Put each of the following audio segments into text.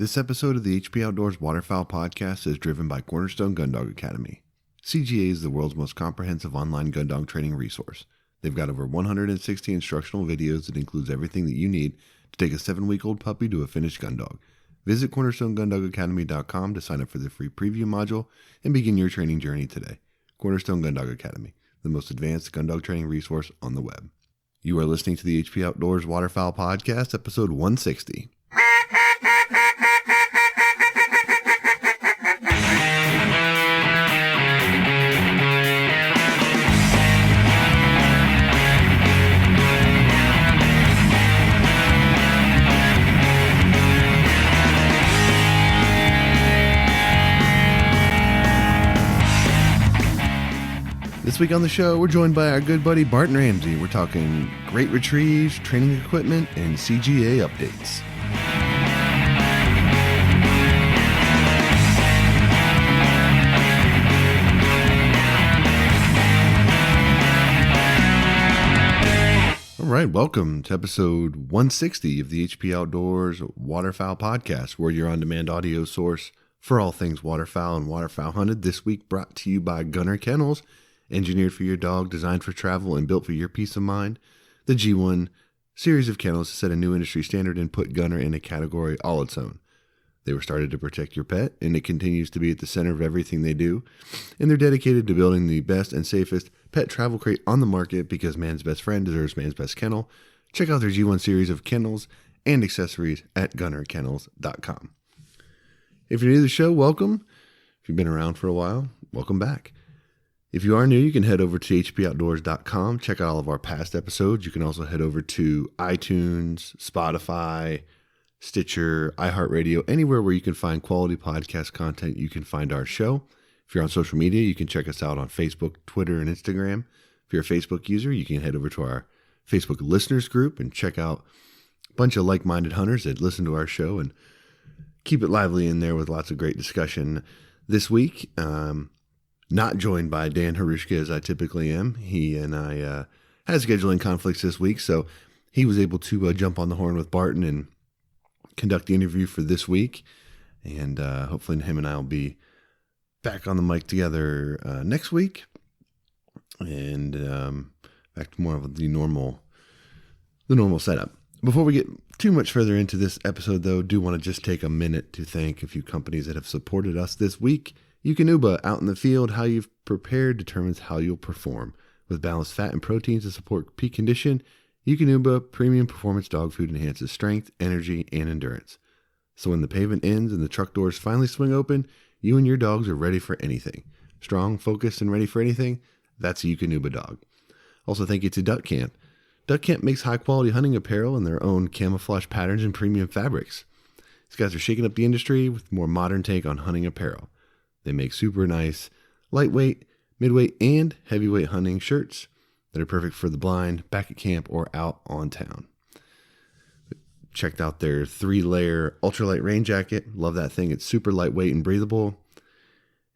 This episode of the HP Outdoors Waterfowl Podcast is driven by Cornerstone Gundog Academy. CGA is the world's most comprehensive online gun dog training resource. They've got over 160 instructional videos that includes everything that you need to take a 7-week-old puppy to a finished gun dog. Visit cornerstonegundogacademy.com to sign up for the free preview module and begin your training journey today. Cornerstone Gundog Academy, the most advanced gun dog training resource on the web. You are listening to the HP Outdoors Waterfowl Podcast, episode 160. This week on the show, we're joined by our good buddy Barton Ramsey. We're talking great retrieves, training equipment, and CGA updates. All right, welcome to episode 160 of the HP Outdoors Waterfowl Podcast, where your on-demand audio source for all things waterfowl and waterfowl hunted. This week brought to you by Gunner Kennels. Engineered for your dog, designed for travel, and built for your peace of mind, the G1 series of kennels set a new industry standard and put Gunner in a category all its own. They were started to protect your pet, and it continues to be at the center of everything they do. And they're dedicated to building the best and safest pet travel crate on the market because man's best friend deserves man's best kennel. Check out their G1 series of kennels and accessories at gunnerkennels.com. If you're new to the show, welcome. If you've been around for a while, welcome back. If you are new, you can head over to hpoutdoors.com, check out all of our past episodes. You can also head over to iTunes, Spotify, Stitcher, iHeartRadio, anywhere where you can find quality podcast content, you can find our show. If you're on social media, you can check us out on Facebook, Twitter, and Instagram. If you're a Facebook user, you can head over to our Facebook listeners group and check out a bunch of like-minded hunters that listen to our show and keep it lively in there with lots of great discussion. This week, not joined by Dan Harushka as I typically am. He and I had scheduling conflicts this week, so he was able to jump on the horn with Barton and conduct the interview for this week. And hopefully him and I will be back on the mic together next week. And back to more of the normal setup. Before we get too much further into this episode, though, do want to just take a minute to thank a few companies that have supported us this week. HPOWP, out in the field, how you've prepared determines how you'll perform. With balanced fat and proteins to support peak condition, HPOWP premium performance dog food enhances strength, energy, and endurance. So when the pavement ends and the truck doors finally swing open, you and your dogs are ready for anything. Strong, focused, and ready for anything? That's a HPOWP dog. Also, thank you to Duck Camp. Duck Camp makes high-quality hunting apparel in their own camouflage patterns and premium fabrics. These guys are shaking up the industry with a more modern take on hunting apparel. They make super nice, lightweight, midweight, and heavyweight hunting shirts that are perfect for the blind, back at camp, or out on town. Checked out their 3-layer ultralight rain jacket. Love that thing. It's super lightweight and breathable.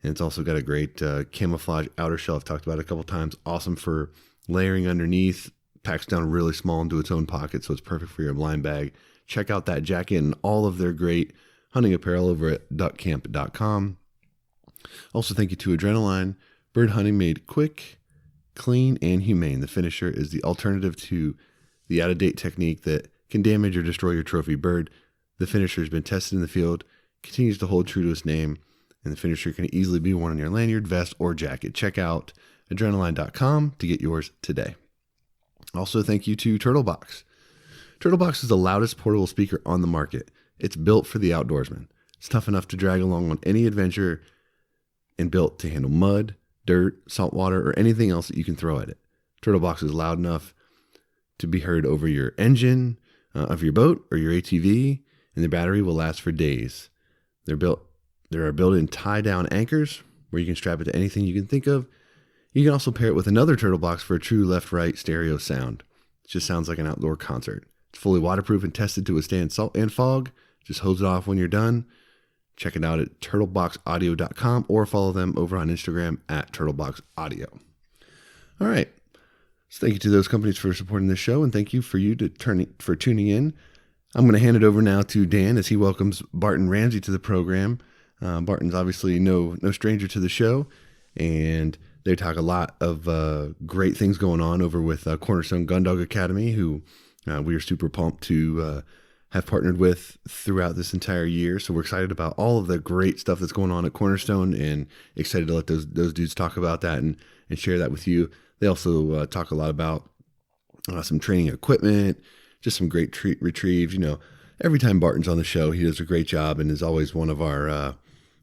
And it's also got a great camouflage outer shell I've talked about it a couple times. Awesome for layering underneath. Packs down really small into its own pocket, so it's perfect for your blind bag. Check out that jacket and all of their great hunting apparel over at duckcamp.com. Also, thank you to Adrenaline. Bird hunting made quick, clean, and humane. The finisher is the alternative to the out-of-date technique that can damage or destroy your trophy bird. The finisher has been tested in the field, continues to hold true to its name, and the finisher can easily be worn on your lanyard, vest, or jacket. Check out adrenaline.com to get yours today. Also, thank you to Turtlebox. Turtlebox is the loudest portable speaker on the market. It's built for the outdoorsman. It's tough enough to drag along on any adventure and built to handle mud, dirt, salt water, or anything else that you can throw at it. Turtlebox is loud enough to be heard over your engine of your boat or your ATV, and the battery will last for days. There are built-in tie-down anchors where you can strap it to anything you can think of. You can also pair it with another Turtlebox for a true left-right stereo sound. It just sounds like an outdoor concert. It's fully waterproof and tested to withstand salt and fog. Just hose it off when you're done. Check it out at turtleboxaudio.com or follow them over on Instagram at turtleboxaudio. All right. So thank you to those companies for supporting this show, and thank you for tuning in. I'm going to hand it over now to Dan as he welcomes Barton Ramsey to the program. Barton's obviously no stranger to the show, and they talk a lot of great things going on over with Cornerstone Gundog Academy, who we are super pumped to have partnered with throughout this entire year. So we're excited about all of the great stuff that's going on at Cornerstone, and excited to let those dudes talk about that and share that with you. They also talk a lot about some training equipment, just some great retrieves. You know, every time Barton's on the show, he does a great job and is always one of our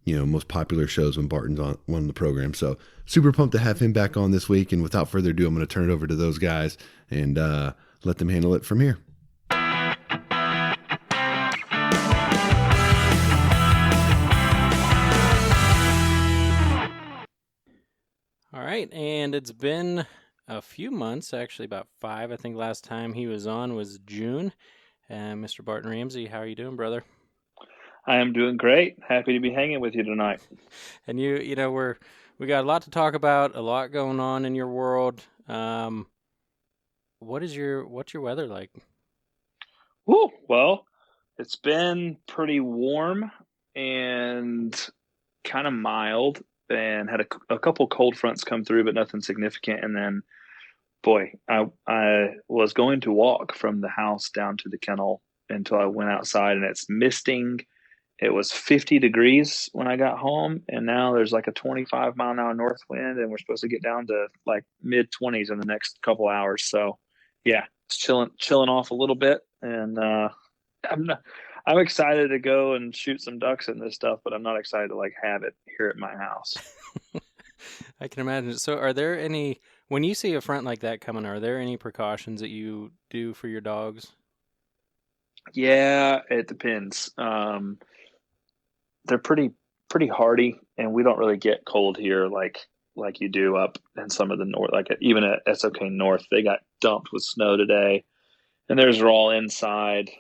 most popular shows when Barton's on the program. So super pumped to have him back on this week. And without further ado, I'm going to turn it over to those guys and let them handle it from here. All right, and it's been a few months, actually about 5. I think last time he was on was June. Mr. Barton Ramsey, how are you doing, brother? I am doing great. Happy to be hanging with you tonight. And we got a lot to talk about, a lot going on in your world. What's your weather like? Well, it's been pretty warm and kind of mild, and had a couple cold fronts come through, but nothing significant. And then, boy, I was going to walk from the house down to the kennel until I went outside, and it's misting. It was 50 degrees when I got home, and now there's like a 25-mile-an-hour north wind, and we're supposed to get down to like mid-20s in the next couple hours. So, yeah, it's chilling off a little bit, and I'm excited to go and shoot some ducks in this stuff, but I'm not excited to like have it here at my house. I can imagine. So when you see a front like that coming, are there any precautions that you do for your dogs? Yeah, it depends. They're pretty hardy, and we don't really get cold here like you do up in some of the north. Like even at SOK North, they got dumped with snow today, and theirs are all inside.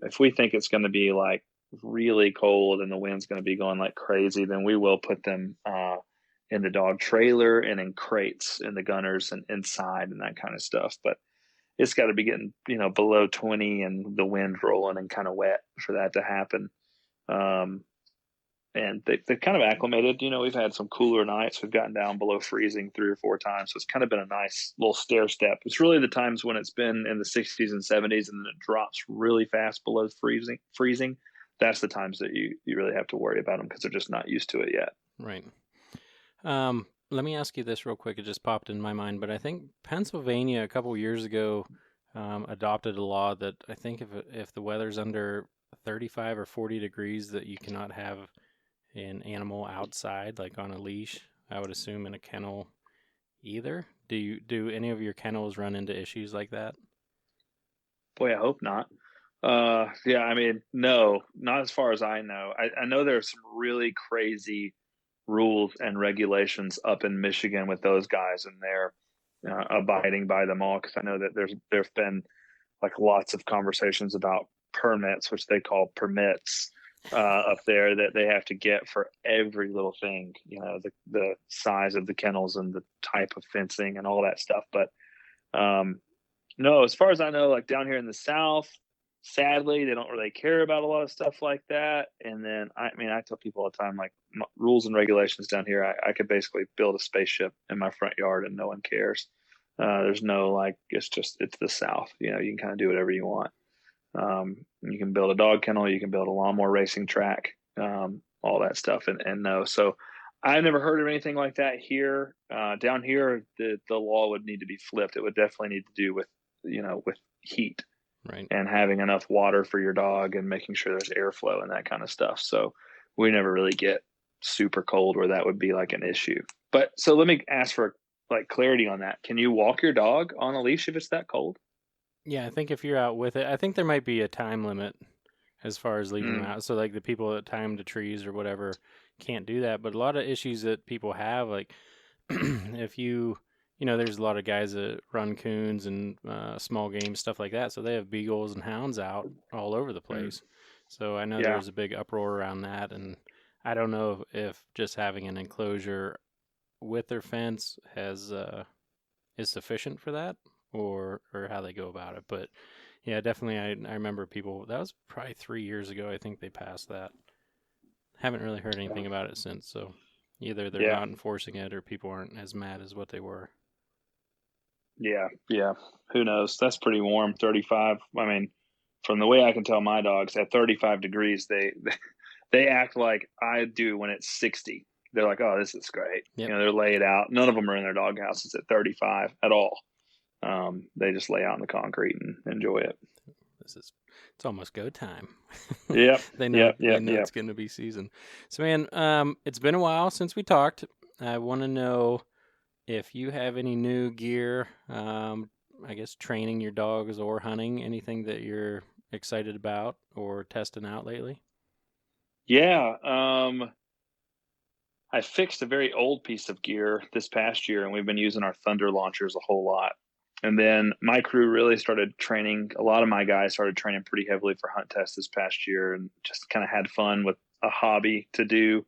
If we think it's going to be like really cold and the wind's going to be going like crazy, then we will put them in the dog trailer and in crates in the gunners and inside and that kind of stuff. But it's got to be getting below 20 and the wind rolling and kind of wet for that to happen. And they've kind of acclimated. We've had some cooler nights. We've gotten down below freezing 3 or 4 times. So it's kind of been a nice little stair step. It's really the times when it's been in the 60s and 70s and then it drops really fast below freezing. That's the times that you really have to worry about them because they're just not used to it yet. Right. Let me ask you this real quick. It just popped in my mind, but I think Pennsylvania a couple years ago adopted a law that I think if the weather's under 35 or 40 degrees that you cannot have an animal outside, like on a leash. I would assume in a kennel either. Do any of your kennels run into issues like that? Boy, I hope not. Yeah, I mean, no, not as far as I know. I know there's some really crazy rules and regulations up in Michigan with those guys, and they're abiding by them all. Because I know that there've been like lots of conversations about permits, which they call permits, up there that they have to get for every little thing. The size of the kennels and the type of fencing and all that stuff. But no, as far as I know, like down here in the South, sadly, they don't really care about a lot of stuff like that. And then, I mean, I tell people all the time, like rules and regulations down here, I could basically build a spaceship in my front yard and no one cares. There's no like, it's the South. You can kind of do whatever you want. You can build a dog kennel, you can build a lawnmower racing track, all that stuff. And no, so I've never heard of anything like that here. Down here, the law would need to be flipped. It would definitely need to do with heat, right, and having enough water for your dog and making sure there's airflow and that kind of stuff. So we never really get super cold where that would be like an issue. But so let me ask for like clarity on that. Can you walk your dog on a leash if it's that cold? Yeah, I think if you're out with it, I think there might be a time limit as far as leaving them out. So like the people that tie them to trees or whatever can't do that. But a lot of issues that people have, like if there's a lot of guys that run coons and small game stuff like that. So they have beagles and hounds out all over the place. So I know there was a big uproar around that, and I don't know if just having an enclosure with their fence is sufficient for that, or how they go about it. But Yeah, definitely. I remember people. That was probably 3 years ago. I think they passed that. Haven't really heard anything about it since. So either they're Yeah, not enforcing it, or people aren't as mad as what they were. yeah. Who knows? That's pretty warm. 35. I mean, from the way I can tell my dogs, at 35 degrees, they act like I do when it's 60. They're like, "Oh, this is great." Yep. They're laid out. None of them are in their dog houses at 35 at all. They just lay out in the concrete and enjoy it. It's almost go time. Yep, They know yep, yep, it's yep. going to be season. So man, it's been a while since we talked. I want to know if you have any new gear. I guess training your dogs or hunting, anything that you're excited about or testing out lately. Yeah. I fixed a very old piece of gear this past year, and we've been using our Thunder launchers a whole lot. And then my crew really started training. A lot of my guys started training pretty heavily for hunt tests this past year, and just kind of had fun with a hobby to do.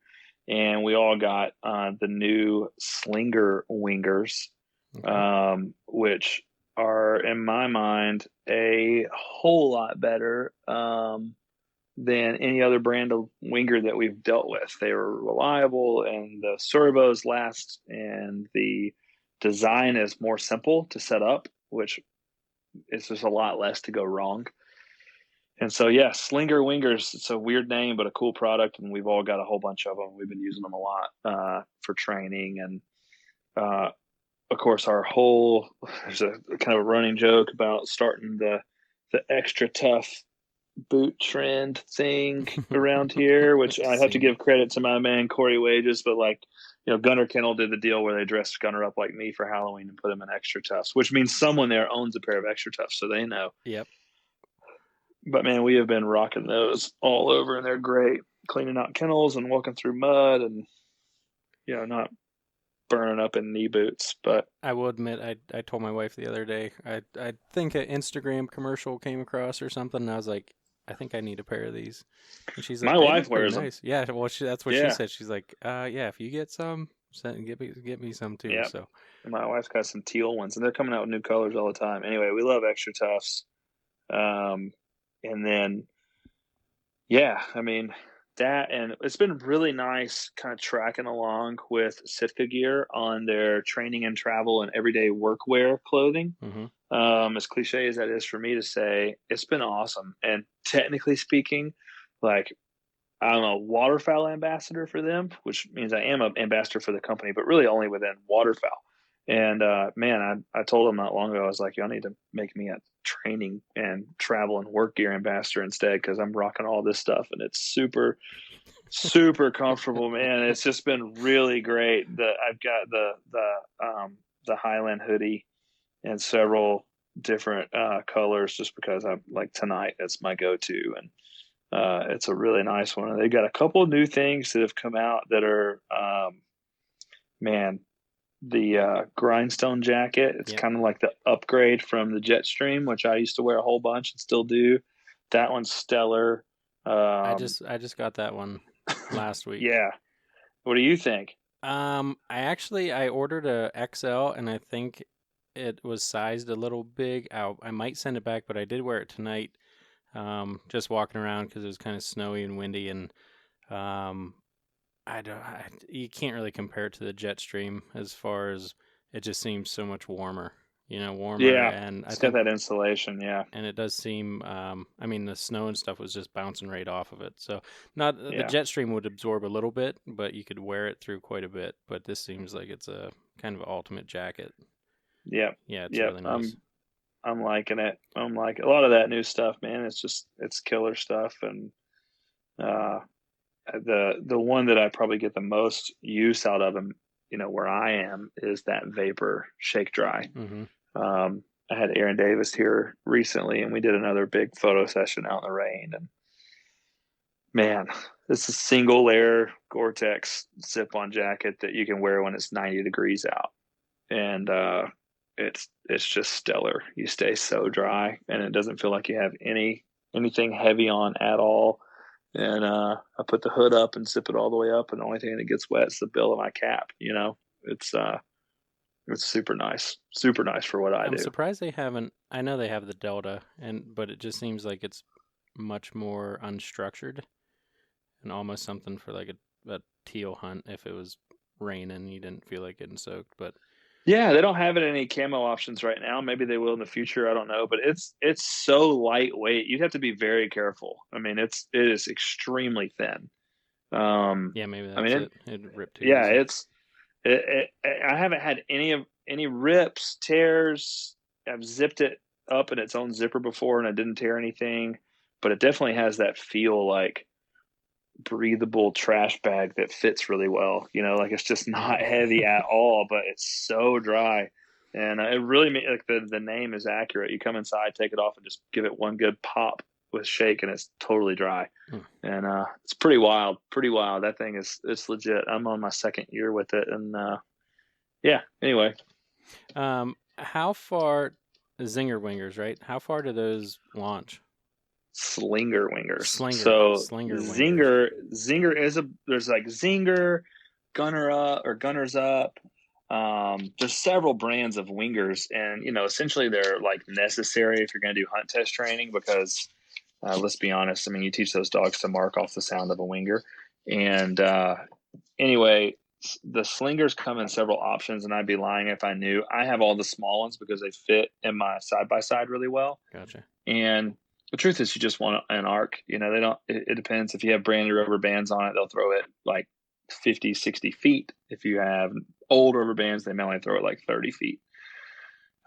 And we all got the new Slinger wingers, Okay. which are, in my mind, a whole lot better. Than any other brand of winger that we've dealt with. They were reliable, and the servos last, and the design is more simple to set up, which is just a lot less to go wrong. And so, yeah, Slinger Wingers, it's a weird name, but a cool product, and we've all got a whole bunch of them. We've been using them a lot for training. And, of course, there's a kind of a running joke about starting the extra tough boot trend thing around here, which I have to Seen it. give credit to my man Corey Wages. But Gunner Kennel did the deal where they dressed Gunner up like me for Halloween and put him in extra toughs, which means someone there owns a pair of extra toughs, so they know. Yep. But man, we have been rocking those all over, and they're great. Cleaning out kennels and walking through mud, and not burning up in knee boots. But I will admit, I told my wife the other day, I think an Instagram commercial came across or something, and I was like, I think I need a pair of these. And she's like, my they wife look pretty wears them. nice. Yeah, well, that's what she Yeah, said. She's like, yeah, if you get some, get me some too. yeah. So And my wife's got some teal ones, and they're coming out with new colors all the time. Anyway, we love extra toughs. And then, yeah, I mean, that, and it's been really nice kind of tracking along with Sitka Gear on their training and travel and everyday workwear clothing. hmm As cliche as that is for me to say, it's been awesome. And technically speaking, like, I'm a waterfowl ambassador for them, which means I am an ambassador for the company, but really only within waterfowl. And man, I told them not long ago, I was like, y'all need to make me a training and travel and work gear ambassador instead, because I'm rocking all this stuff and it's super, super comfortable, man. It's just been really great. I've got the Highland hoodie and several different colors, just because I'm like, tonight that's my go-to. And it's a really nice one. They've got a couple of new things that have come out that are, man, the Grindstone Jacket. It's Yep. kind of like the upgrade from the Jetstream, which I used to wear a whole bunch and still do. That one's stellar. I just got that one last week. Yeah. What do you think? I ordered a XL, and I think it was sized a little big. I might send it back, but I did wear it tonight. Just walking around because it was kind of snowy and windy, and um, you can't really compare it to the Jetstream as far as it just seems so much warmer, warmer, Yeah. and I It's got think, that insulation. Yeah. and it does seem, I mean, the snow and stuff was just bouncing right off of it. So not the Yeah. Jetstream would absorb a little bit, but you could wear it through quite a bit. But this seems like it's a kind of ultimate jacket. Yep. Yeah, it's Yep. really nice. I'm liking it. I'm like a lot of that new stuff, man. It's killer stuff. And uh, the one that I probably get the most use out of them, where I am, is that Vapor Shake Dry. hmm I had Aaron Davis here recently, and we did another big photo session out in the rain. And man, it's a single layer Gore-Tex zip-on jacket that you can wear when it's 90 degrees out, and it's just stellar. You stay so dry, and it doesn't feel like you have anything heavy on at all. And I put the hood up and zip it all the way up, and the only thing that gets wet is the bill of my cap. It's It's super nice for what I I'm do. surprised they haven't. I know they have the Delta, but it just seems like it's much more unstructured and almost something for like a teal hunt if it was raining and you didn't feel like getting soaked. But Yeah, they don't have it in any camo options right now. Maybe they will in the future. I don't know, but it's so lightweight. You'd have to be very careful. I mean, it is extremely thin. yeah, maybe I that's mean, it. It'd rip too yeah, easy. I haven't had any rips, tears. I've zipped it up in its own zipper before, and I didn't tear anything. But it definitely has that feel like breathable trash bag that fits really well. Like it's just not heavy at all, but it's so dry. And it really like the name is accurate. You come inside, take it off, and just give it one good pop with shake, and it's totally dry. And it's pretty wild. Pretty wild. That thing it's legit. I'm on my second year with it, and yeah. Anyway, How far Zinger wingers, right? How far do those launch? Slinger wingers. Slinger So wingers. Zinger is there's like Zinger, Gunner Up or Gunners Up. There's several brands of wingers, and essentially they're like necessary if you're going to do hunt test training because let's be honest. I mean, you teach those dogs to mark off the sound of a winger, and anyway, the slingers come in several options, and I'd be lying if I knew. I have all the small ones because they fit in my side by side really well. Gotcha. And the truth is, you just want an arc. They don't. It depends. If you have brand new rubber bands on it, they'll throw it like 50, 60 feet. If you have old rubber bands, they may only throw it like 30 feet.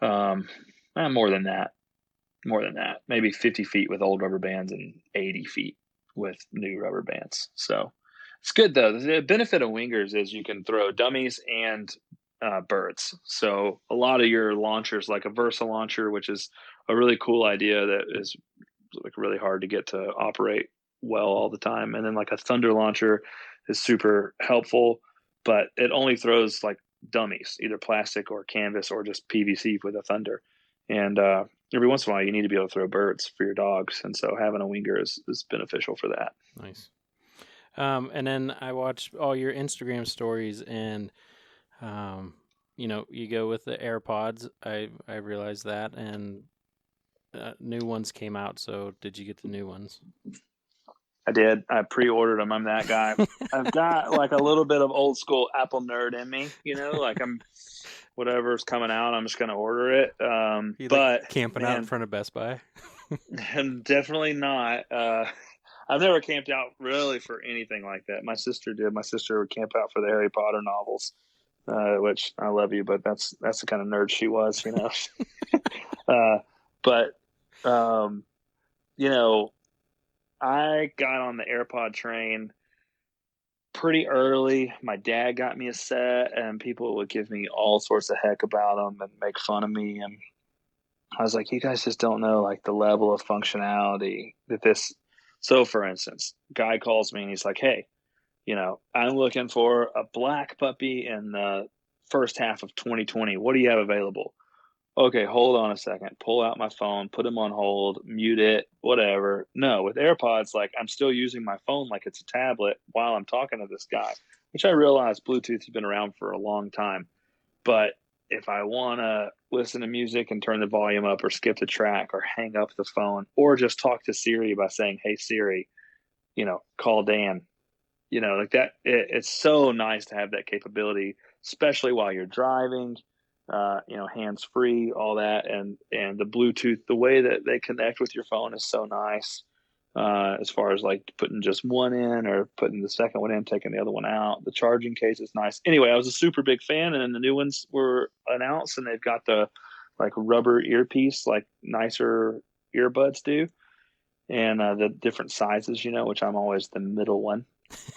More than that. Maybe 50 feet with old rubber bands and 80 feet with new rubber bands. So it's good though. The benefit of wingers is you can throw dummies and birds. So a lot of your launchers, like a Versa launcher, which is a really cool idea that is like really hard to get to operate well all the time. And then like a Thunder launcher is super helpful, but it only throws like dummies, either plastic or canvas or just PVC with a Thunder. And every once in a while you need to be able to throw birds for your dogs. And so having a winger is beneficial for that. Nice. And then I watch all your Instagram stories and, you go with the AirPods. I realized that, and new ones came out. So did you get the new ones? I did. I pre-ordered them. I'm that guy. I've got like a little bit of old school Apple nerd in me, like I'm whatever's coming out, I'm just going to order it. You but like camping out in front of Best Buy? I'm definitely not. I've never camped out really for anything like that. My sister did. My sister would camp out for the Harry Potter novels, which I love you, but that's the kind of nerd she was, but I got on the AirPod train pretty early. My dad got me a set, and people would give me all sorts of heck about them and make fun of me. And I was like, you guys just don't know like the level of functionality that this. So for instance, guy calls me and he's like, hey, I'm looking for a black puppy in the first half of 2020. What do you have available? Okay, hold on a second. Pull out my phone, put him on hold, mute it, whatever. No, with AirPods, like I'm still using my phone like it's a tablet while I'm talking to this guy, which I realize Bluetooth has been around for a long time. But if I want to listen to music and turn the volume up or skip the track or hang up the phone or just talk to Siri by saying, hey, Siri, call Dan, like that, it's so nice to have that capability, especially while you're driving. Hands free, all that, and the Bluetooth, the way that they connect with your phone is so nice. As far as like putting just one in or putting the second one in, taking the other one out. The charging case is nice. Anyway, I was a super big fan, and then the new ones were announced, and they've got the like rubber earpiece, like nicer earbuds do, and the different sizes, which I'm always the middle one.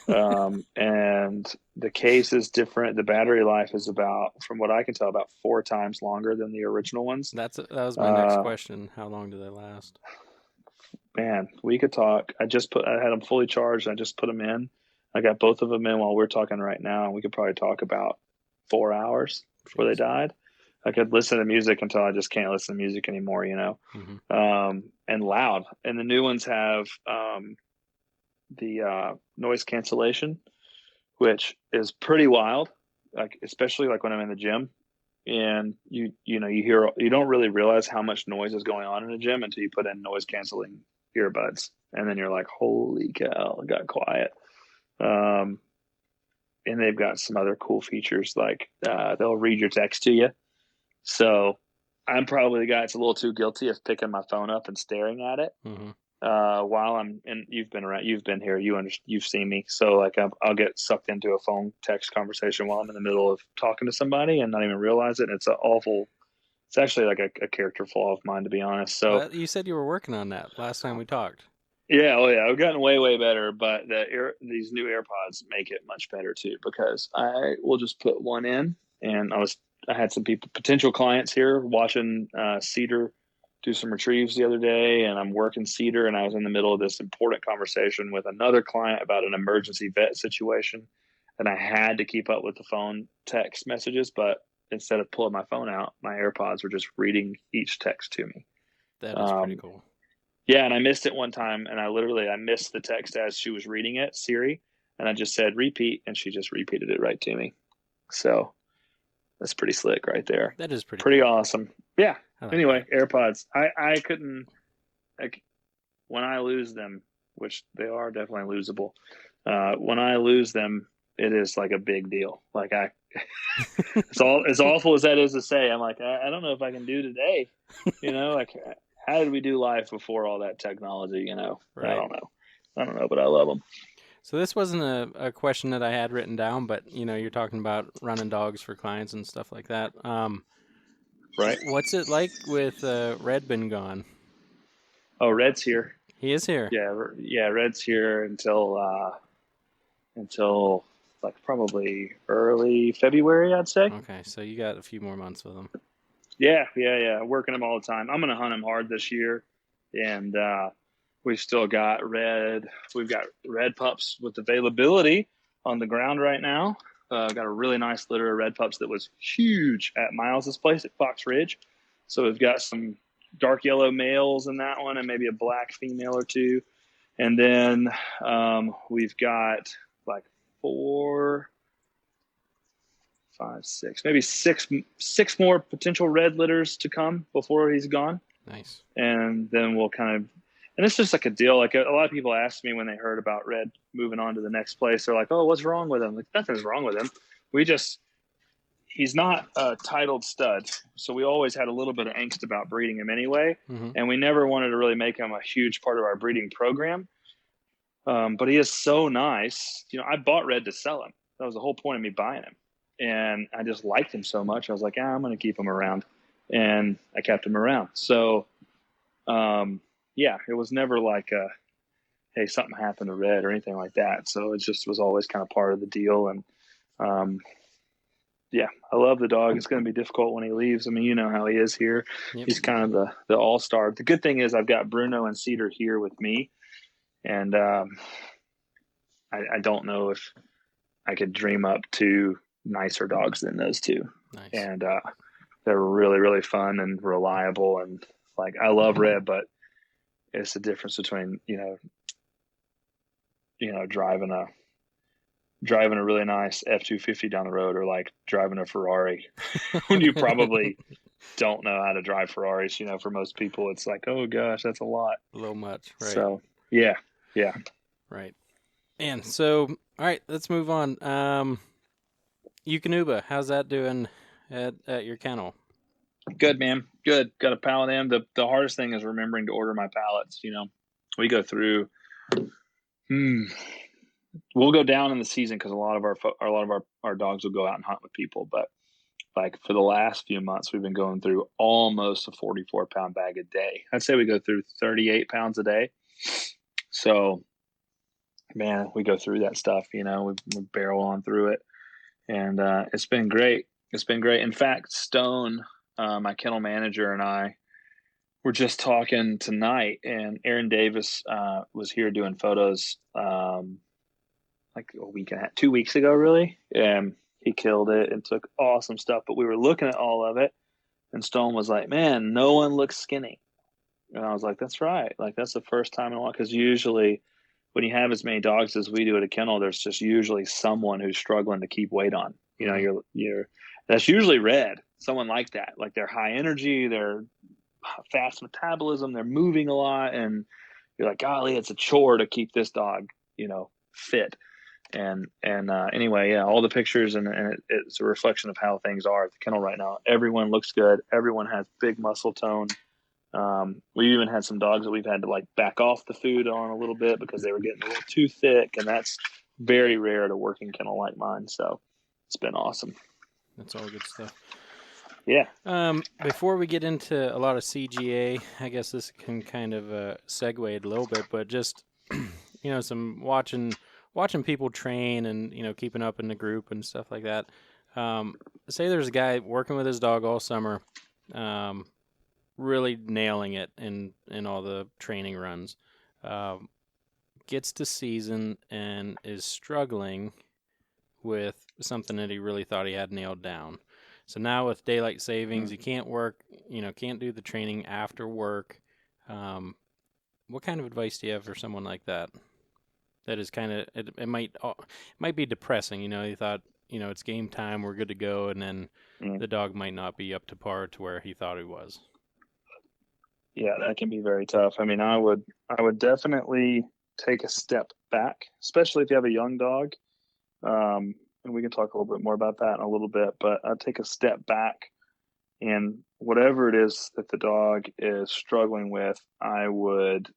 And the case is different. The battery life is from what I can tell, about 4 times longer than the original ones. That was my next question. How long do they last? Man, we could talk. I had them fully charged. I just put them in. I got both of them in while we're talking right now, and we could probably talk about 4 hours before they died. I could listen to music until I just can't listen to music anymore, Mm-hmm. And loud. And the new ones have the noise cancellation, which is pretty wild, like especially like when I'm in the gym, and you don't really realize how much noise is going on in a gym until you put in noise canceling earbuds, and then you're like, holy cow, it got quiet. And they've got some other cool features like they'll read your text to you. So I'm probably the guy that's a little too guilty of picking my phone up and staring at it while I'm. And you've been around, you've been here, you've seen me. So like I'll get sucked into a phone text conversation while I'm in the middle of talking to somebody and not even realize it. And it's awful. It's actually like a character flaw of mine, to be honest. So well, you said you were working on that last time we talked. Yeah, oh yeah, I've gotten way better, but these new AirPods make it much better too, because I will just put one in, and I had some potential clients here watching Cedar do some retrieves the other day, and I'm working Cedar, and I was in the middle of this important conversation with another client about an emergency vet situation, and I had to keep up with the phone text messages, but instead of pulling my phone out, my AirPods were just reading each text to me. That is pretty cool. Yeah, and I missed it one time, and I missed the text as she was reading it, Siri, and I just said repeat, and she just repeated it right to me. So that's pretty slick right there. That is pretty cool. Awesome. Yeah. Anyway, AirPods. I couldn't, like, when I lose them, which they are definitely losable. When I lose them, it is like a big deal. Like it's all as awful as that is to say. I'm like, I don't know if I can do today. Like. How did we do life before all that technology? Right. I don't know, but I love them. So this wasn't a question that I had written down, but you're talking about running dogs for clients and stuff like that. Right. What's it like with Red been gone? Oh, Red's here. He is here. Yeah. Red's here until like probably early February, I'd say. Okay, so you got a few more months with him. Yeah. Working him all the time. I'm going to hunt him hard this year. And we've still got Red. We've got Red pups with availability on the ground right now. Got a really nice litter of Red pups that was huge at Miles's place at Fox Ridge. So we've got some dark yellow males in that one and maybe a black female or two. And then we've got like 4, 5, 6, maybe six more potential Red litters to come before he's gone. Nice. And then we'll and it's just like a deal. Like a lot of people asked me when they heard about Red moving on to the next place, they're like, oh, what's wrong with him? Like, nothing's wrong with him. He's not a titled stud. So we always had a little bit of angst about breeding him anyway. Mm-hmm. And we never wanted to really make him a huge part of our breeding program. But he is so nice. I bought Red to sell him. That was the whole point of me buying him. And I just liked him so much. I was like, I'm going to keep him around. And I kept him around. So, it was never like, hey, something happened to Red or anything like that. So it just was always kind of part of the deal. And, I love the dog. It's going to be difficult when he leaves. I mean, you know how he is here. Yep. He's kind of the all-star. The good thing is I've got Bruno and Cedar here with me. And I don't know if I could dream up 2 nicer dogs than those 2. Nice. And they're really, really fun and reliable. And like, I love Red, but it's the difference between, driving a really nice F-250 down the road or like driving a Ferrari when you probably don't know how to drive Ferraris. For most people, it's like, oh gosh, that's a lot. A little much. Right. So yeah. Right. And so, all right, let's move on. Eukanuba, how's that doing at your kennel? Good, man. Good. Got a pallet in. The hardest thing is remembering to order my pallets. We go through. We'll go down in the season because a lot of our dogs will go out and hunt with people. But like for the last few months, we've been going through almost a 44-pound bag a day. I'd say we go through 38 pounds a day. So, man, we go through that stuff. We barrel on through it, and it's been great. It's been great. In fact, Stone, my kennel manager, and I were just talking tonight, and Aaron Davis was here doing photos like a week and a half, 2 weeks ago, really. And he killed it and took awesome stuff. But we were looking at all of it, and Stone was like, man, no one looks skinny. And I was like, that's right. Like, that's the first time in a while. Because usually when you have as many dogs as we do at a kennel, there's just usually someone who's struggling to keep weight on. You're that's usually Red. someone like that. Like they're high energy, they're fast metabolism, they're moving a lot, and you're like, golly, it's a chore to keep this dog, fit. And anyway, yeah, all the pictures and it's a reflection of how things are at the kennel right now. Everyone looks good. Everyone has big muscle tone. We even had some dogs that we've had to like back off the food on a little bit because they were getting a little too thick, and that's very rare at a working kennel like mine. So it's been awesome. That's all good stuff. Yeah. Before we get into a lot of CGA, I guess this can kind of segue a little bit, but just some watching people train and keeping up in the group and stuff like that. Say there's a guy working with his dog all summer, really nailing it in all the training runs, gets to season and is struggling with something that he really thought he had nailed down. So now with daylight savings, you can't work, can't do the training after work. What kind of advice do you have for someone like that? That is kind of, it might be depressing. You thought, it's game time, we're good to go. And then the dog might not be up to par to where he thought he was. Yeah, that can be very tough. I mean, I would definitely take a step back, especially if you have a young dog. And we can talk a little bit more about that in a little bit, but I'd take a step back, and whatever it is that the dog is struggling with, I would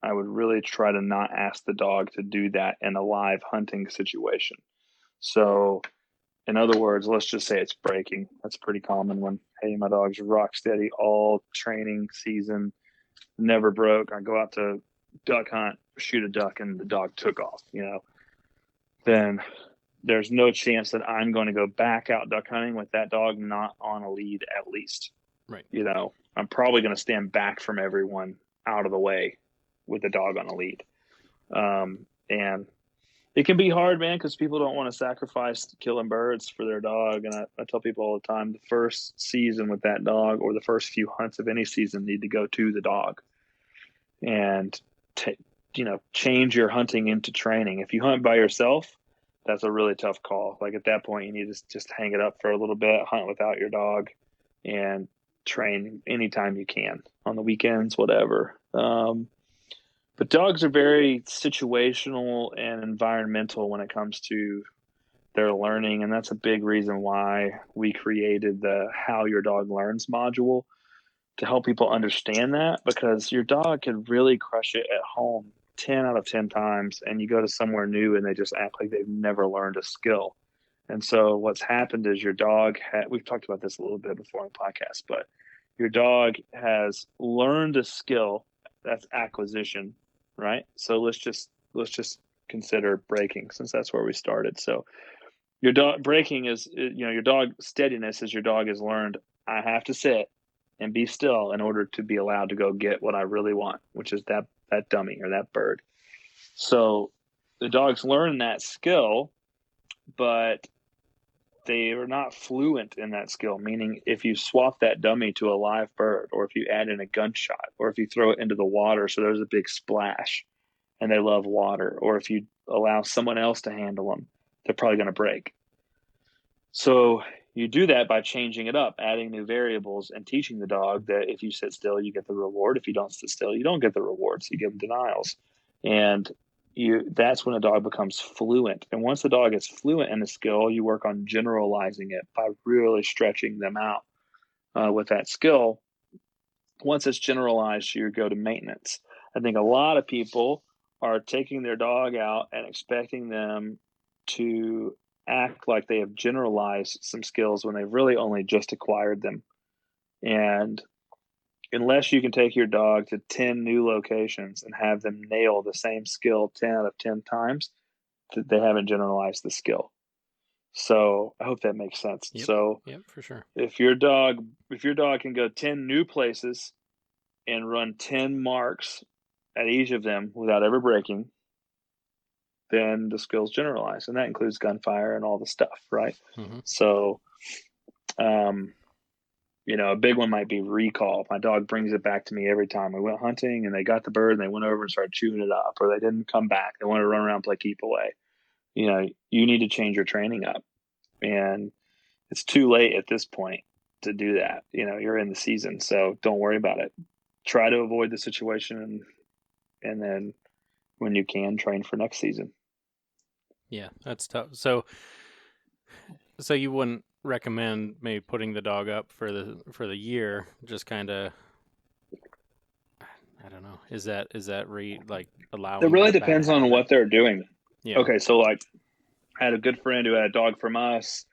really try to not ask the dog to do that in a live hunting situation. So in other words, let's just say it's breaking. That's pretty common when, hey, my dog's rock steady all training season, never broke. I go out to duck hunt, shoot a duck, and the dog took off, then there's no chance that I'm going to go back out duck hunting with that dog not on a lead at least. Right. I'm probably going to stand back from everyone out of the way with the dog on a lead. And it can be hard, man, because people don't want to sacrifice killing birds for their dog. And I tell people all the time, the first season with that dog or the first few hunts of any season need to go to the dog. And, change your hunting into training. If you hunt by yourself, that's a really tough call. Like at that point, you need to just hang it up for a little bit, hunt without your dog, and train anytime you can on the weekends, whatever. But dogs are very situational and environmental when it comes to their learning. And that's a big reason why we created the How Your Dog Learns module, to help people understand that, because your dog can really crush it at home 10 out of 10 times, and you go to somewhere new and they just act like they've never learned a skill. And so what's happened is your dog we've talked about this a little bit before on the podcast, but your dog has learned a skill. That's acquisition, right? So let's just consider breaking, since that's where we started. So your dog breaking is, your dog steadiness is your dog has learned, I have to sit and be still in order to be allowed to go get what I really want, which is that dummy or that bird. So the dogs learn that skill, but they are not fluent in that skill, meaning if you swap that dummy to a live bird, or if you add in a gunshot, or if you throw it into the water so there's a big splash and they love water, or if you allow someone else to handle them, they're probably going to break. So you do that by changing it up, adding new variables, and teaching the dog that if you sit still, you get the reward. If you don't sit still, you don't get the reward. So you give them denials. And that's when a dog becomes fluent. And once the dog is fluent in a skill, you work on generalizing it by really stretching them out with that skill. Once it's generalized, you go to maintenance. I think a lot of people are taking their dog out and expecting them to act like they have generalized some skills when they've really only just acquired them. And unless you can take your dog to 10 new locations and have them nail the same skill 10 out of 10 times, they haven't generalized the skill. So I hope that makes sense. Yep. So yep, for sure. If your dog can go 10 new places and run 10 marks at each of them without ever breaking, then the skill's generalized, and that includes gunfire and all the stuff, right? Mm-hmm. So, a big one might be recall. My dog brings it back to me every time. We went hunting and they got the bird and they went over and started chewing it up, or they didn't come back. They wanted to run around and play keep away. You need to change your training up, and it's too late at this point. to do that. You're in the season, so don't worry about it. Try to avoid the situation, and then when you can, train for next season. Yeah, that's tough. So you wouldn't recommend maybe putting the dog up for the year, just kind of, I don't know. Is that like allowing? It really that bad depends on habit? what they're doing. Yeah. Okay, so like I had a good friend who had a dog from us.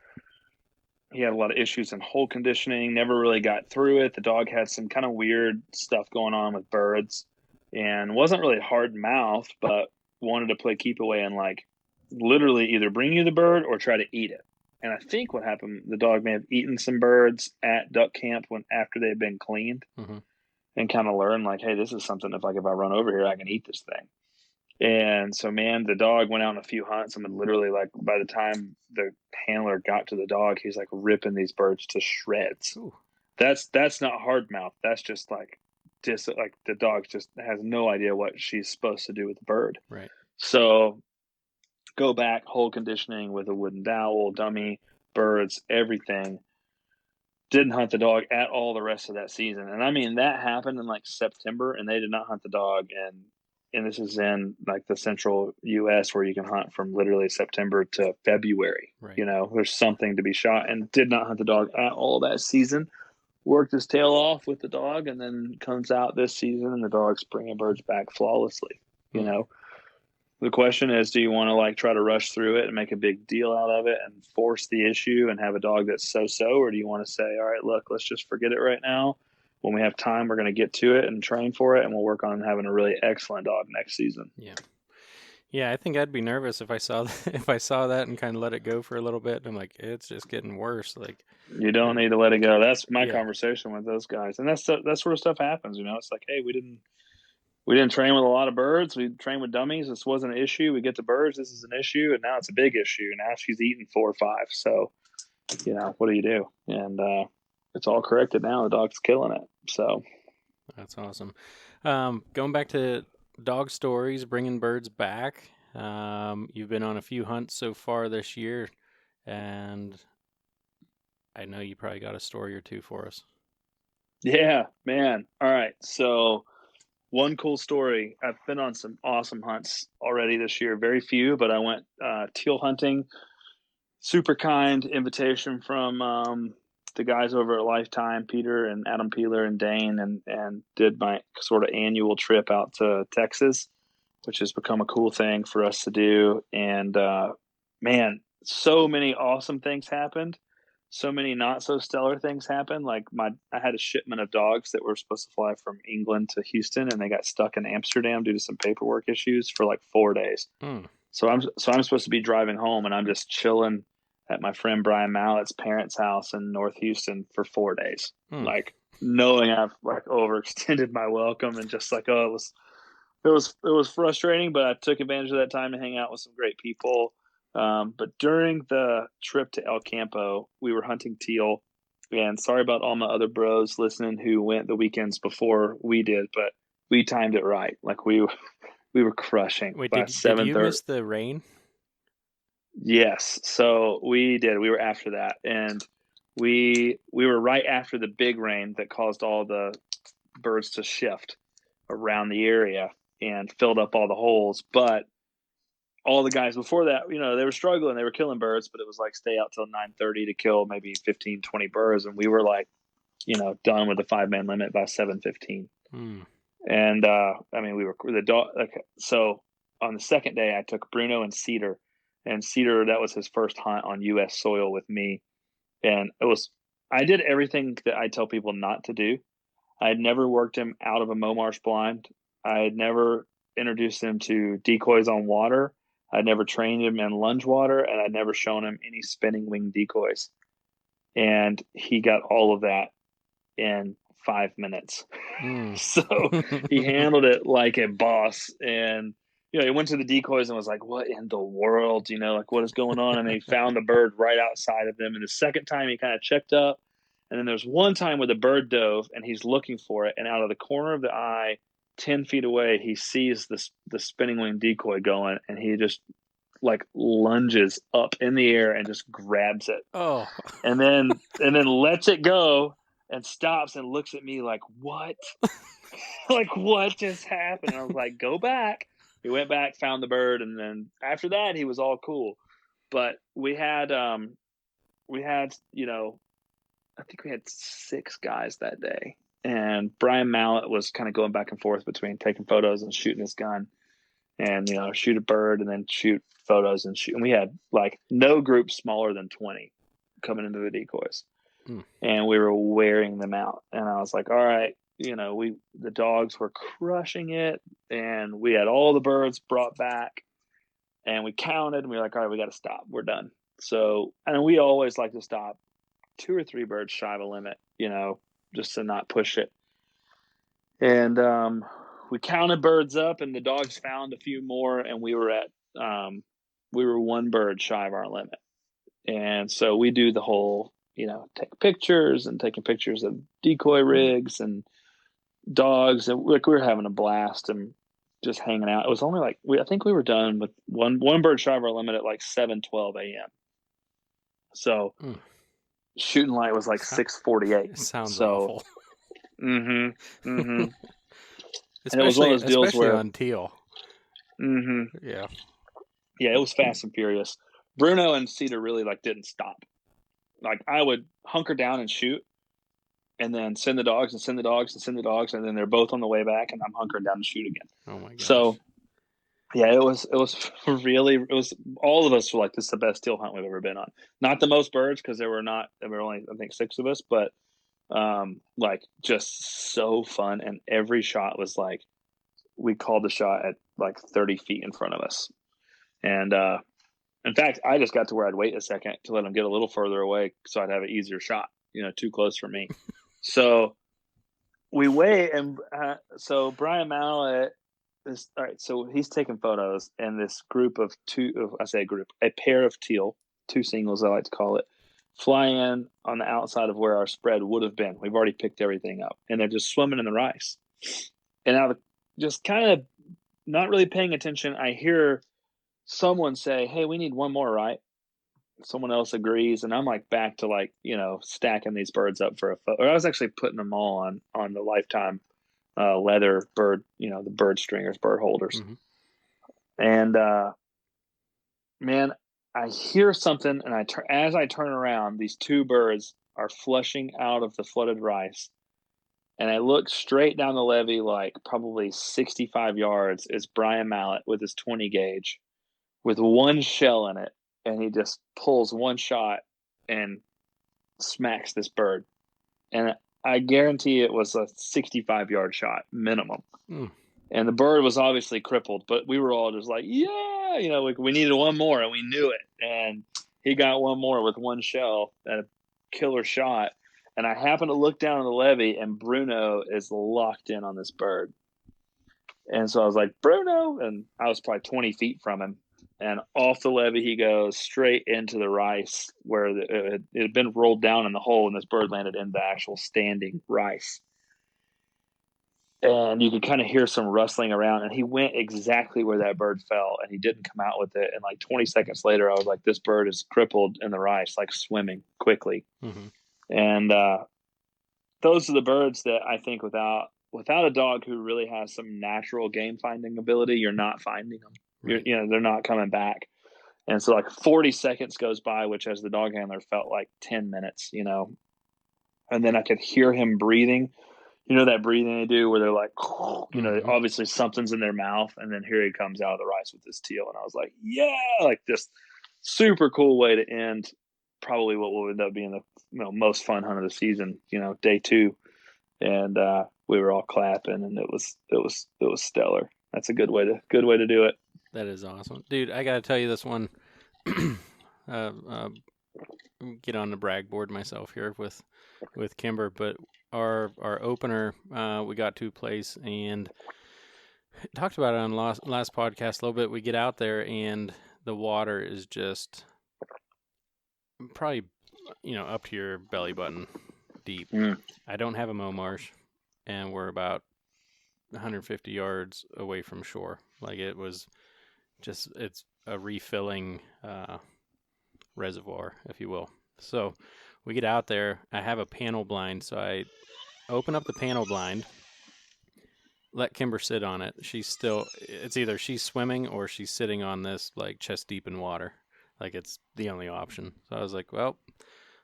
He had a lot of issues in hole conditioning, never really got through it. The dog had some kind of weird stuff going on with birds and wasn't really hard mouthed, but wanted to play keep away and like literally either bring you the bird or try to eat it. And I think what happened, the dog may have eaten some birds at duck camp after they had been cleaned, and kind of learned like, hey, this is something if I run over here, I can eat this thing. And so, man, the dog went out on a few hunts and would literally, like, by the time the handler got to the dog, he's like ripping these birds to shreds. Ooh. That's not hard mouth. That's just like the dog just has no idea what she's supposed to do with the bird. Right. So go back, hole conditioning with a wooden dowel, dummy, birds, everything. Didn't hunt the dog at all the rest of that season. And I mean, that happened in like September, and they did not hunt the dog. And this is in like the central U.S. where you can hunt from literally September to February. Right. There's something to be shot, and did not hunt the dog at all that season. Worked his tail off with the dog, and then comes out this season, and the dog's bringing birds back flawlessly. The question is, do you want to like try to rush through it and make a big deal out of it and force the issue and have a dog that's so-so, or do you want to say, all right, look, let's just forget it right now. When we have time, we're going to get to it and train for it, and we'll work on having a really excellent dog next season. Yeah, I think I'd be nervous if I saw that and kind of let it go for a little bit. And I'm like, it's just getting worse. Like, you don't need to let it go. That's my conversation with those guys, and that's where stuff happens. It's like, hey, we didn't train with a lot of birds. We trained with dummies. This wasn't an issue. We get to birds. This is an issue, and now it's a big issue. Now she's eating 4 or 5. So, what do you do? And it's all corrected now. The dog's killing it. So that's awesome. Going back to dog stories, bringing birds back. You've been on a few hunts so far this year, and I know you probably got a story or two for us. Yeah, man. All right. So one cool story. I've been on some awesome hunts already this year. Very few, but I went teal hunting. Super kind invitation from the guys over at Lifetime, Peter and Adam Peeler and Dane, and did my sort of annual trip out to Texas, which has become a cool thing for us to do. And man, so many awesome things happened. So many not so stellar things happened. Like I had a shipment of dogs that were supposed to fly from England to Houston, and they got stuck in Amsterdam due to some paperwork issues for like 4 days. So I'm supposed to be driving home, and I'm just chilling at my friend Brian Mallett's parents' house in North Houston for 4 days, like knowing I've like overextended my welcome, and just like, it was frustrating, but I took advantage of that time to hang out with some great people. But during the trip to El Campo, we were hunting teal, and sorry about all my other bros listening who went the weekends before we did, but we timed it right. Like we were crushing. Wait, by did you miss the rain? Yes. So we did. We were after that, and we were right after the big rain that caused all the birds to shift around the area and filled up all the holes. But all the guys before that, they were struggling. They were killing birds, but it was like stay out till 9:30 to kill maybe 15, 20 birds. And we were like, done with the 5-man limit by 7:15. And I mean, we were the dog. So on the second day, I took Bruno and Cedar, that was his first hunt on U.S. soil with me. And I did everything that I tell people not to do. I had never worked him out of a Momarsh blind. I had never introduced him to decoys on water. I'd never trained him in lunge water, and I'd never shown him any spinning wing decoys. And he got all of that in 5 minutes. So he handled it like a boss. And, he went to the decoys and was like, what in the world? Like, what is going on? And he found the bird right outside of them. And the second time he kind of checked up. And then there's one time where the bird dove and he's looking for it. And out of the corner of the eye, 10 feet away, he sees the spinning wing decoy going, and he just like lunges up in the air and just grabs it. Oh. And then lets it go and stops and looks at me like, what? Like, what just happened? And I was like, go back. He went back, found the bird, and then after that he was all cool. But we had you know, I think we had 6 guys that day. And Brian Mallett was kind of going back and forth between taking photos and shooting his gun. And, you know, shoot a bird and then shoot photos and shoot. And we had like no group smaller than 20 coming into the decoys. And we were wearing them out. And I was like, all right, you know, the dogs were crushing it. And we had all the birds brought back. And we counted and we were like, all right, we got to stop. We're done. So, and we always like to stop 2 or 3 birds shy of a limit, you know, just to not push it. And we counted birds up, and the dogs found a few more, and we were 1 bird shy of our limit. And so we do the whole, you know, taking pictures of decoy rigs and dogs, and like we were having a blast and just hanging out. It was only like I think we were done with one bird shy of our limit at like 7:12 a.m. So shooting light was like 6:48. Sounds awful. And it was one of those deals where on teal. Yeah, it was fast and furious. Bruno and Cedar really like didn't stop. Like I would hunker down and shoot, and then send the dogs, and then they're both on the way back, and I'm hunkering down to shoot again. Oh my gosh. So yeah, it was all of us were like, this is the best teal hunt we've ever been on. Not the most birds, because there were only I think 6 of us, but like just so fun. And every shot was like, we called the shot at like 30 feet in front of us. And in fact, I just got to where I'd wait a second to let them get a little further away so I'd have an easier shot, you know, too close for me. So we wait, and so Brian Mallett is all right. So he's taking photos, and this group of a pair of teal, 2 singles, I like to call it, fly in on the outside of where our spread would have been. We've already picked everything up, and they're just swimming in the rice. And I was just kind of not really paying attention. I hear someone say, hey, we need 1 more, right? Someone else agrees, and I'm like back to like, you know, stacking these birds up for a photo. Or I was actually putting them all on the Lifetime leather bird, you know, the bird stringers, bird holders. And man, I hear something, and as I turn around, these 2 birds are flushing out of the flooded rice. And I look straight down the levee, like probably 65 yards, is Brian Mallett with his 20 gauge with 1 shell in it. And he just pulls 1 shot and smacks this bird. And I guarantee it was a 65-yard shot minimum. And the bird was obviously crippled, but we were all just like, yeah, you know, we needed 1 more, and we knew it. And he got 1 more with 1 shell and a killer shot. And I happened to look down on the levee, and Bruno is locked in on this bird. And so I was like, Bruno, and I was probably 20 feet from him. And off the levee, he goes straight into the rice where it had been rolled down in the hole, and this bird landed in the actual standing rice. And you could kind of hear some rustling around, and he went exactly where that bird fell, and he didn't come out with it. And like 20 seconds later, I was like, this bird is crippled in the rice, like swimming quickly. And those are the birds that I think without a dog who really has some natural game finding ability, you're not finding them. You know, they're not coming back. And so like 40 seconds goes by, which as the dog handler felt like 10 minutes, you know. And then I could hear him breathing. You know that breathing they do where they're like, you know, obviously something's in their mouth. And then here he comes out of the rice with this teal. And I was like, yeah, like just super cool way to end probably what will end up being the most fun hunt of the season, you know, day 2. And we were all clapping, and it was stellar. That's a good way to do it. That is awesome, dude. I gotta tell you this one. Get on the brag board myself here with Kimber, but our opener we got to place and talked about it on last podcast a little bit. We get out there, and the water is just probably, you know, up to your belly button deep. I don't have a mow marsh, and we're about 150 yards away from shore. Like it was just, it's a refilling reservoir, if you will. So we get out there. I have a panel blind, so I open up the panel blind, let Kimber sit on it. It's either she's swimming or she's sitting on this like chest deep in water. Like it's the only option. So I was like, well,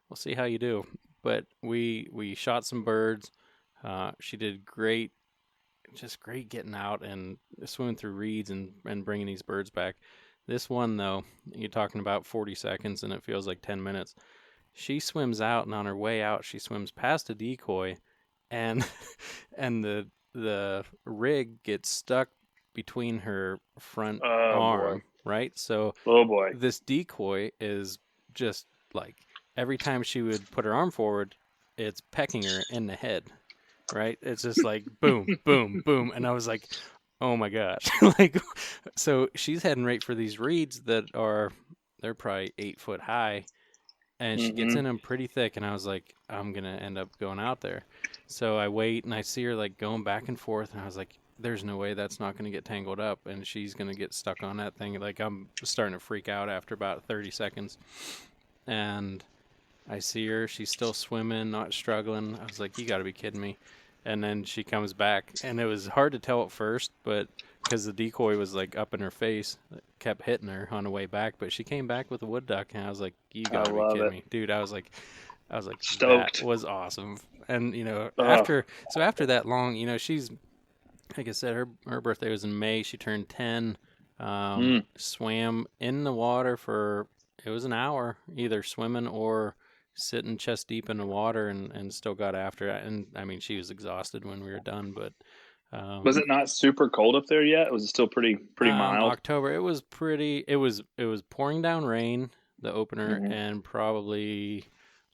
we'll see how you do. But we shot some birds. She did great, just great getting out and swimming through reeds and bringing these birds back. This one, though, you're talking about 40 seconds and it feels like 10 minutes. She swims out, and on her way out, she swims past a decoy, and and the rig gets stuck between her front arm, right? So this decoy is just like every time she would put her arm forward, it's pecking her in the head, right? It's just like boom, boom, boom. And I was like, oh my gosh. Like, so she's heading right for these reeds they're probably 8 foot high. And she gets in them pretty thick, and I was like, I'm going to end up going out there. So I wait, and I see her, like, going back and forth, and I was like, there's no way that's not going to get tangled up, and she's going to get stuck on that thing. Like, I'm starting to freak out after about 30 seconds. And I see her. She's still swimming, not struggling. I was like, you got to be kidding me. And then she comes back, and it was hard to tell at first, but because the decoy was like up in her face, it kept hitting her on the way back. But she came back with a wood duck, and I was like, you gotta be kidding me, dude. I was like stoked. That was awesome. And after that long, she's, like I said, her birthday was in May. She turned 10. Swam in the water it was an hour, either swimming or sitting chest deep in the water, and still got after it. And I mean, she was exhausted when we were done, but was it not super cold up there yet? Was it still pretty mild? October, it was pretty. It was pouring down rain, the opener, and probably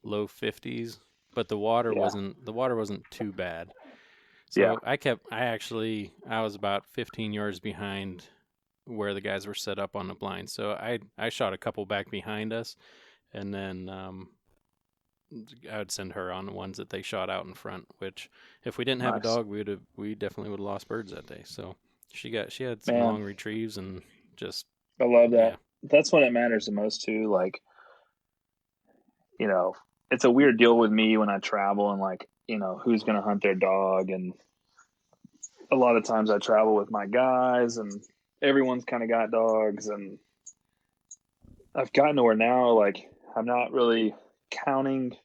low 50s, but the water wasn't too bad. So I was about 15 yards behind where the guys were set up on the blind. So I shot a couple back behind us, and then I would send her on the ones that they shot out in front, which if we didn't have a dog, we definitely would have lost birds that day. So she had some long retrieves, and just, I love that. Yeah. That's when it matters the most too. Like, it's a weird deal with me when I travel and like, who's going to hunt their dog. And a lot of times I travel with my guys and everyone's kind of got dogs, and I've gotten to where now, like, I'm not really counting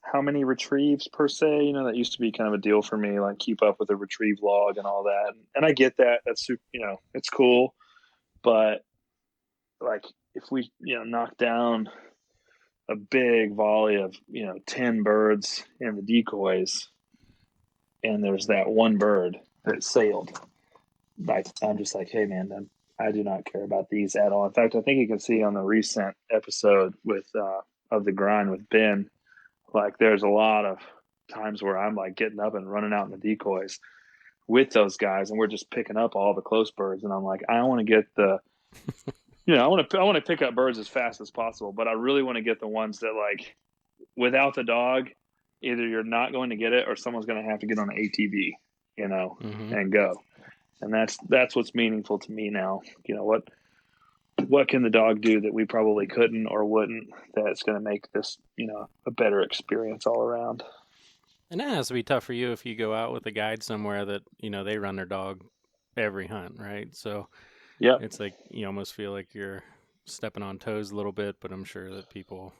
how many retrieves per se. That used to be kind of a deal for me, like keep up with a retrieve log and all that. And I get that. That's, it's cool. But like if we, knock down a big volley of, 10 birds and the decoys, and there's that one bird that sailed, I'm just like, hey man, I do not care about these at all. In fact, I think you can see on the recent episode with, of the grind with Ben, like there's a lot of times where I'm like getting up and running out in the decoys with those guys, and we're just picking up all the close birds. And I'm like, I want to get the, I want to pick up birds as fast as possible, but I really want to get the ones that, like, without the dog, either you're not going to get it or someone's going to have to get on an ATV, and go. And that's what's meaningful to me now. What can the dog do that we probably couldn't or wouldn't, that's going to make this, a better experience all around. And that has to be tough for you if you go out with a guide somewhere that, they run their dog every hunt, right? So yeah, it's like you almost feel like you're stepping on toes a little bit, but I'm sure that people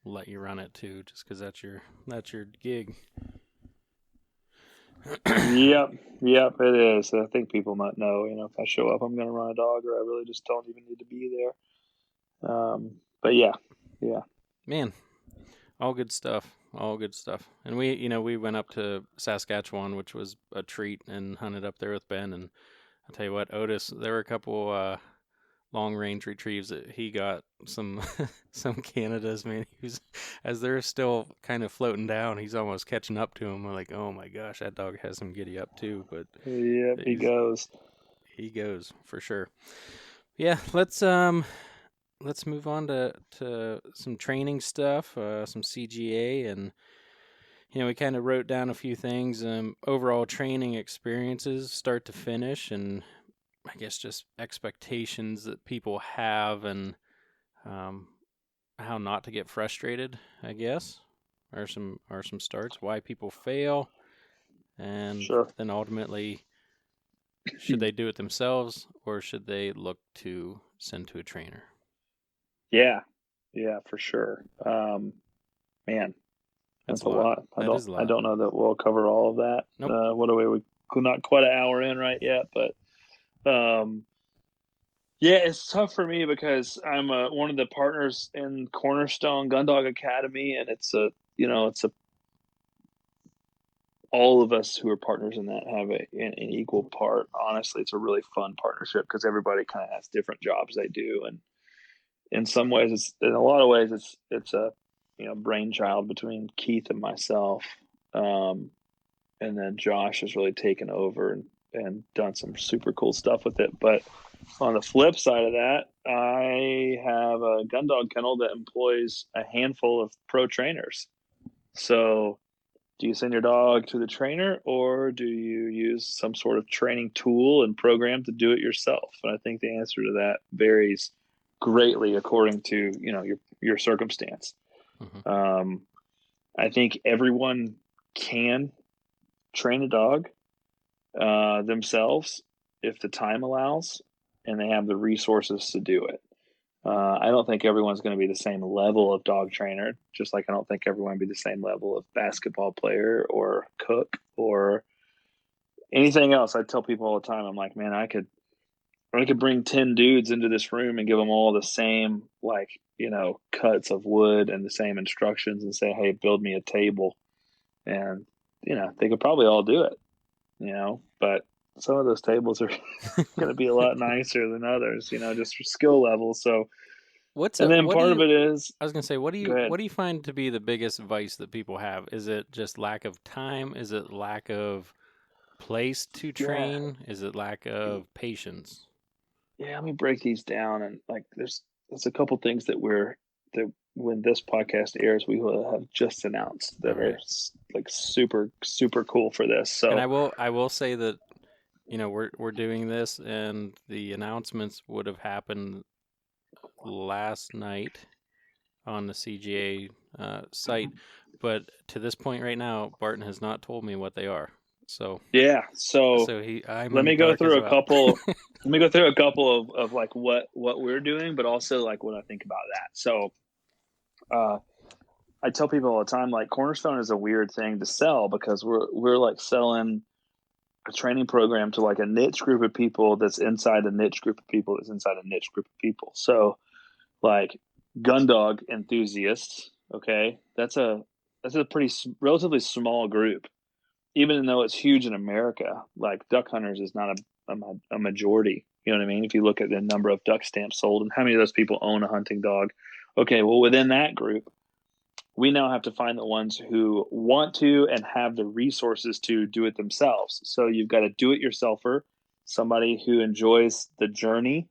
let you run it too, just because that's your gig. Yep, it is. I think people might know, if I show up, I'm going to run a dog, or I really just don't even need to be there. But yeah. Man, all good stuff. And we went up to Saskatchewan, which was a treat, and hunted up there with Ben. And I'll tell you what, Otis, there were a couple long range retrieves that he got some Canadas, man. As they're still kind of floating down, he's almost catching up to them. We're like, oh my gosh, that dog has some giddy up too. But yeah, he goes for sure. Yeah, let's move on to some training stuff, some CGA, and we kind of wrote down a few things, overall training experiences, start to finish, and I guess just expectations that people have, and how not to get frustrated, I guess, are some starts, why people fail, and Sure. then ultimately, should they do it themselves or should they look to send to a trainer? Yeah, for sure. Man, that's a lot. That is a lot. I don't know that we'll cover all of that. Nope. What are we? We're not quite an hour in right yet, but yeah, it's tough for me because I'm one of the partners in Cornerstone Gundog Academy, and it's all of us who are partners in that have an equal part. Honestly, it's a really fun partnership because everybody kind of has different jobs they do, and in some ways, in a lot of ways, it's a brainchild between Keith and myself, and then Josh has really taken over and done some super cool stuff with it. But on the flip side of that, I have a gun dog kennel that employs a handful of pro trainers. So do you send your dog to the trainer, or do you use some sort of training tool and program to do it yourself? And I think the answer to that varies greatly according to your circumstance. Mm-hmm. I think everyone can train a dog themselves if the time allows and they have the resources to do it. I don't think everyone's going to be the same level of dog trainer, just like I don't think everyone will be the same level of basketball player or cook or anything else. I tell people all the time, I'm like, man, I could bring 10 dudes into this room and give them all the same, cuts of wood and the same instructions and say, hey, build me a table. And, they could probably all do it, but some of those tables are going to be a lot nicer than others, just for skill level. So, part of it is, I was going to say, what do you find to be the biggest vice that people have? Is it just lack of time? Is it lack of place to train? Is it lack of patience? Yeah, let me break these down. And there's a couple things that when this podcast airs, we will have just announced that are super, super cool for this. So, and I will say that, we're doing this, and the announcements would have happened last night on the CGA site, but to this point right now, Barton has not told me what they are. So yeah, let me go through a couple. Let me go through a couple of what we're doing, but also what I think about that. So, I tell people all the time, Cornerstone is a weird thing to sell because we're selling a training program to a niche group of people that's inside a niche group of people that's inside a niche group of people. So, gun dog enthusiasts, okay, that's a pretty relatively small group. Even though it's huge in America, duck hunters is not a majority. You know what I mean? If you look at the number of duck stamps sold and how many of those people own a hunting dog. Okay, well, within that group, we now have to find the ones who want to and have the resources to do it themselves. So you've got a do-it-yourselfer, somebody who enjoys the journey,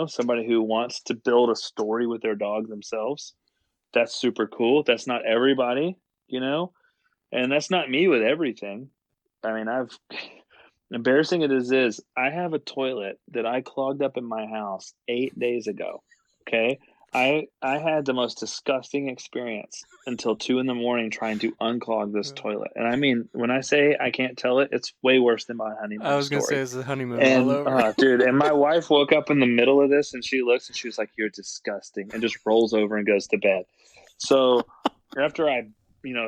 somebody who wants to build a story with their dog themselves. That's super cool. That's not everybody, and that's not me with everything. I mean, embarrassing it is, I have a toilet that I clogged up in my house 8 days ago. Okay. I had the most disgusting experience until 2 a.m. trying to unclog this toilet. And I mean, when I say I can't tell it, it's way worse than my honeymoon story. I was going to say it's a honeymoon all over. Dude, and my wife woke up in the middle of this and she looks and she was like, you're disgusting, and just rolls over and goes to bed. So after I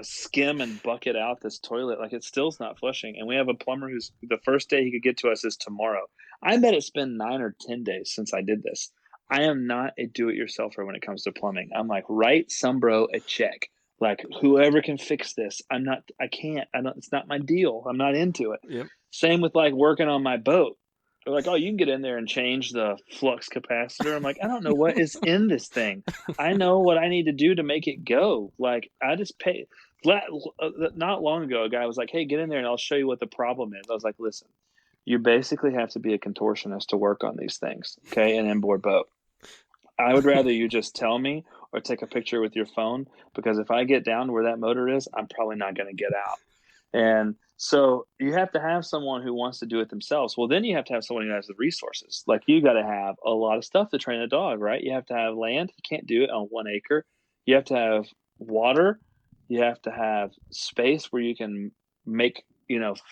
skim and bucket out this toilet, it still's not flushing. And we have a plumber who's the first day he could get to us is tomorrow. I bet it's been 9 or 10 days since I did this. I am not a do-it-yourselfer when it comes to plumbing. I'm write some bro a check. Whoever can fix this. I can't. It's not my deal. I'm not into it. Yep. Same with working on my boat. They're oh, you can get in there and change the flux capacitor. I'm I don't know what is in this thing. I know what I need to do to make it go. I just pay. Not long ago, a guy was hey, get in there and I'll show you what the problem is. I was listen, you basically have to be a contortionist to work on these things, okay, an inboard boat. I would rather you just tell me or take a picture with your phone, because if I get down to where that motor is, I'm probably not going to get out. And so you have to have someone who wants to do it themselves. Well, then you have to have someone who has the resources. Like you got to have a lot of stuff to train a dog, right? You have to have land. You can't do it on 1 acre. You have to have water. You have to have space where you can make,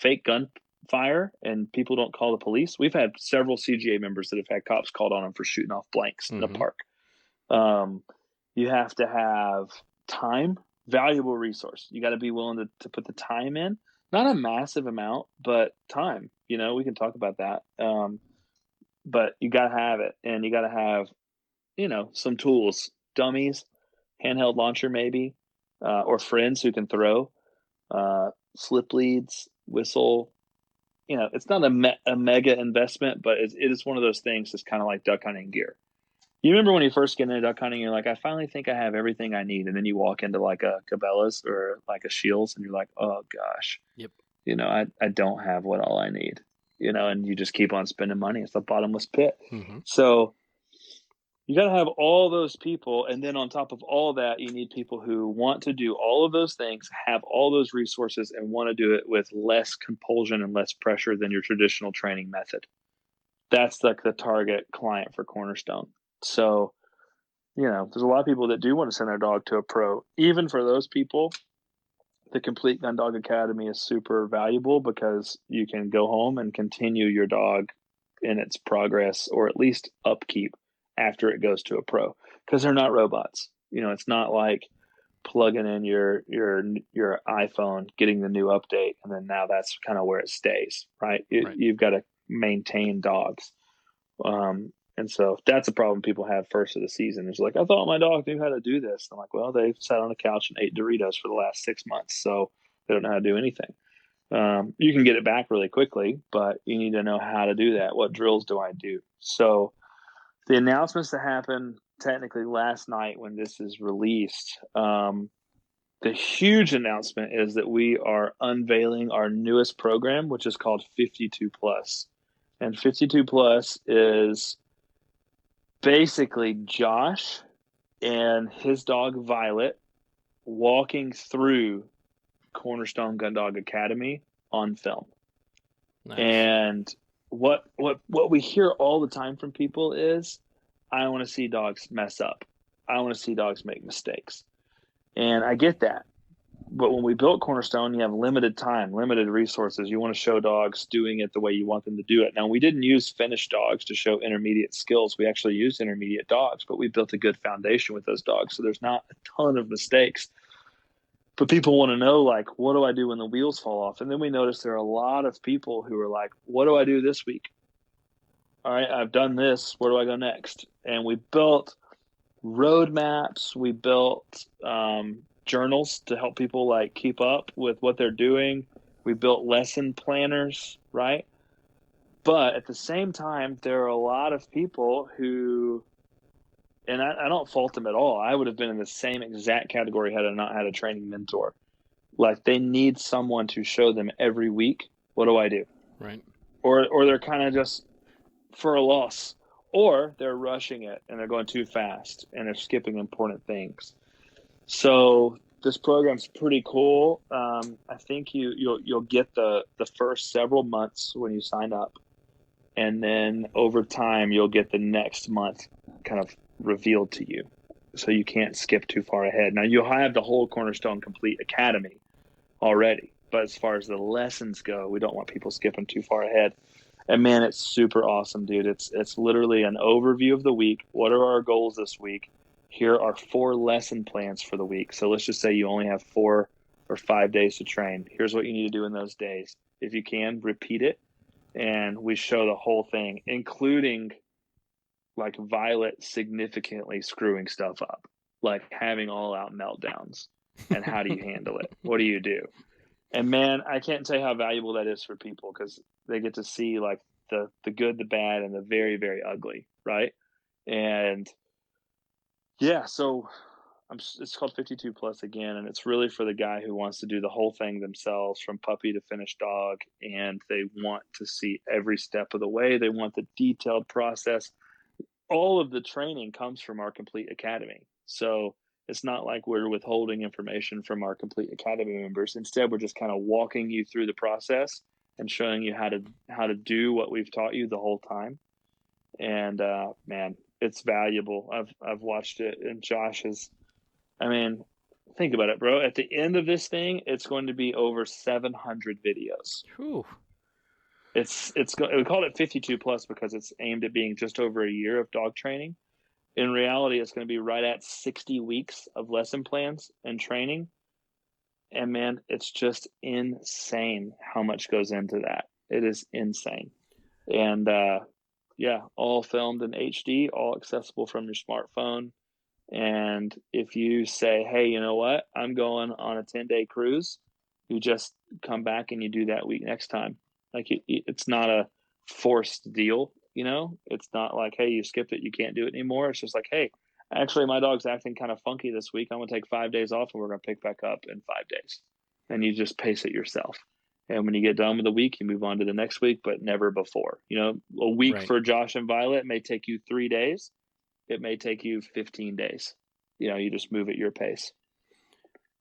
fake gunfire and people don't call the police. We've had several CGA members that have had cops called on them for shooting off blanks in a park. You have to have time, valuable resource. You got to be willing to put the time in, not a massive amount, but time. We can talk about that. But you got to have it, and you got to have, some tools, dummies, handheld launcher maybe, or friends who can throw, slip leads, whistle. It's not a mega investment, but it is one of those things that's kind of like duck hunting gear. You remember when you first get into duck hunting, you're like, I finally think I have everything I need. And then you walk into like a Cabela's or like a Shields and you're like, oh gosh, Yep. I don't have what all I need, and you just keep on spending money. It's the bottomless pit. Mm-hmm. So you got to have all those people. And then on top of all that, you need people who want to do all of those things, have all those resources, and want to do it with less compulsion and less pressure than your traditional training method. That's like the target client for Cornerstone. So, there's a lot of people that do want to send their dog to a pro. Even for those people, the Complete Gundog Academy is super valuable because you can go home and continue your dog in its progress or at least upkeep after it goes to a pro because they're not robots. It's not like plugging in your iPhone, getting the new update, and then now that's kind of where it stays, right? You've got to maintain dogs. And so that's a problem people have first of the season. It's like, I thought my dog knew how to do this. I'm like, well, they've sat on a couch and ate Doritos for the last 6 months, so they don't know how to do anything. You can get it back really quickly, but you need to know how to do that. What drills do I do? So the announcements that happened technically last night when this is released, the huge announcement is that we are unveiling our newest program, which is called 52 Plus. And 52 Plus is basically Josh and his dog Violet walking through Cornerstone Gundog Academy on film. Nice. And what we hear all the time from people is, I want to see dogs mess up. I want to see dogs make mistakes. And I get that. But when we built Cornerstone, you have limited time, limited resources. You want to show dogs doing it the way you want them to do it. Now, we didn't use finished dogs to show intermediate skills. We actually used intermediate dogs, but we built a good foundation with those dogs. So there's not a ton of mistakes. But people want to know, like, what do I do when the wheels fall off? And then we noticed there are a lot of people who are like, what do I do this week? All right, I've done this. Where do I go next? And we built roadmaps. We built journals to help people like keep up with what they're doing. We built lesson planners, right? But at the same time, there are a lot of people who, and I don't fault them at all. I would have been in the same exact category had I not had a training mentor. Like they need someone to show them every week, what do I do? Right. Or they're kind of just for a loss, or they're rushing it and they're going too fast and they're skipping important things. So this program's pretty cool. I think you'll get the first several months when you sign up, and then over time you'll get the next month kind of revealed to you, so you can't skip too far ahead. Now you'll have the whole Cornerstone Complete Academy already, but as far as the lessons go, we don't want people skipping too far ahead. And man, it's super awesome, dude. It's literally an overview of the week. What are our goals this week? Here are 4 lesson plans for the week. So let's just say you only have 4 or 5 days to train. Here's what you need to do in those days. If you can, repeat it. And we show the whole thing, including like Violet significantly screwing stuff up, like having all out meltdowns. And how do you handle it? What do you do? And man, I can't tell you how valuable that is for people, because they get to see like the good, the bad, and the very, very ugly, right? And yeah, so it's called 52 Plus again, and it's really for the guy who wants to do the whole thing themselves from puppy to finished dog, and they want to see every step of the way. They want the detailed process. All of the training comes from our Complete Academy. So It's not like we're withholding information from our complete academy members. Instead, we're just kind of walking you through the process and showing you how to do what we've taught you the whole time. And man, it's valuable. I've watched it, and Josh is, I mean, think about it, bro. At the end of this thing, it's going to be over 700 videos. Whew. We called it 52 plus because it's aimed at being just over a year of dog training. In reality, it's going to be right at 60 weeks of lesson plans and training. And man, it's just insane how much goes into that. It is insane. And yeah, all filmed in HD, all accessible from your smartphone. And if you say, hey, you know what, I'm going on a 10-day cruise, you just come back and you do that week next time. Like it's not a forced deal, you know? It's not like, hey, you skipped it, you can't do it anymore. It's just like, hey, actually my dog's acting kind of funky this week. I'm going to take 5 days off and we're going to pick back up in 5 days. And you just pace it yourself. And when you get done with the week, you move on to the next week, but never before. You know, a week Right. for Josh and Violet may take you 3 days. It may take you 15 days. You know, you just move at your pace.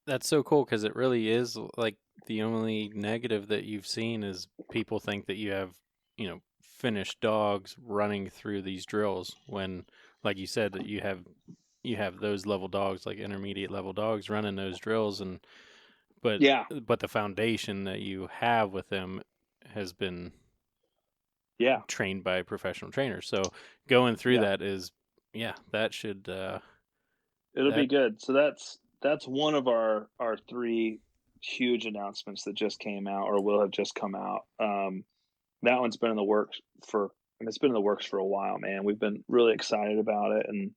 That's so cool because it really is like the only negative that you've seen is people think that you have, you know, finished dogs running through these drills when, like you said, that you have those level dogs, like intermediate level dogs running those drills, and but the foundation that you have with them has been trained by professional trainers. So going through that is that should it'll be good. So that's one of our 3 huge announcements that just came out or will have just come out. That one's been in the works it's been in the works for a while, man. We've been really excited about it. And,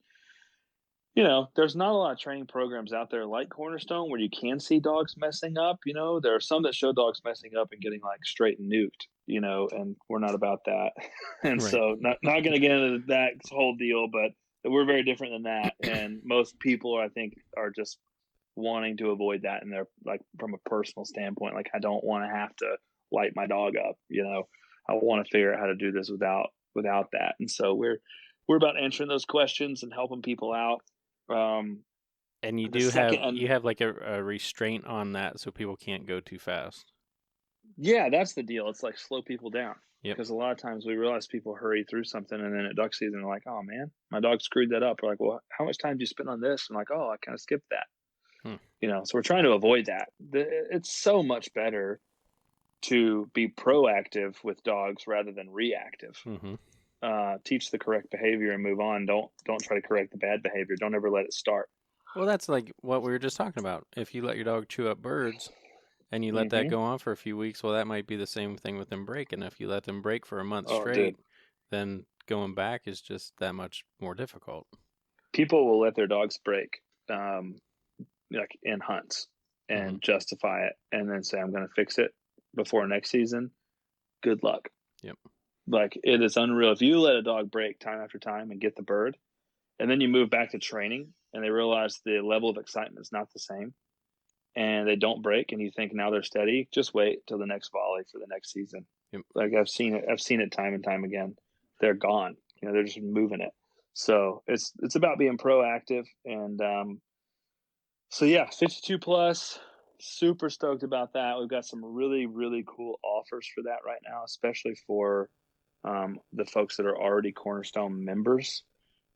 you know, there's not a lot of training programs out there like Cornerstone where you can see dogs messing up. You know, there are some that show dogs messing up and getting like straight and nuked, you know, and we're not about that. And Right. so not going to get into that whole deal, but we're very different than that. And most people, I think, are just wanting to avoid that. And they're like, from a personal standpoint, like, I don't want to have to light my dog up, you know. I want to figure out how to do this without that. And so we're about answering those questions and helping people out. And you have like a restraint on that so people can't go too fast. Yeah, that's the deal. It's like slow people down. Yep. Because a lot of times we realize people hurry through something, and then at duck season they're like, oh man, my dog screwed that up. We're like, well, how much time do you spend on this? I'm like, oh, I kind of skipped that. You know, so we're trying to avoid that. It's so much better to be proactive with dogs rather than reactive. Mm-hmm. Teach the correct behavior and move on. Don't try to correct the bad behavior. Don't ever let it start. Well, that's like what we were just talking about. If you let your dog chew up birds and you let that go on for a few weeks, well, that might be the same thing with them breaking. If you let them break for a month straight, then going back is just that much more difficult. People will let their dogs break, like in hunts, and justify it, and then say, I'm going to fix it before next season. Good luck. Yep. Like, it is unreal. If you let a dog break time after time and get the bird, and then you move back to training and they realize the level of excitement is not the same, and they don't break, and you think now they're steady, just wait till the next volley for the next season. Yep. Like, I've seen it time and time again. They're gone. You know, they're just moving it. So it's about being proactive. And so yeah, 52 plus. Super stoked about that. We've got some really, really cool offers for that right now, especially for the folks that are already Cornerstone members.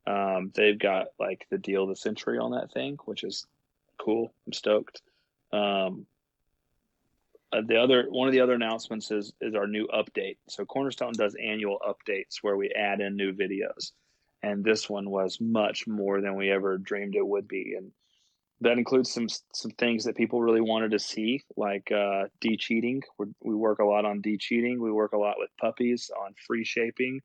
They've got like the deal of the century on that thing, which is cool. I'm stoked. One of the other announcements is our new update. So Cornerstone does annual updates where we add in new videos, and this one was much more than we ever dreamed it would be. And that includes some things that people really wanted to see, like de-cheating. We work a lot on de-cheating. We work a lot with puppies on free shaping.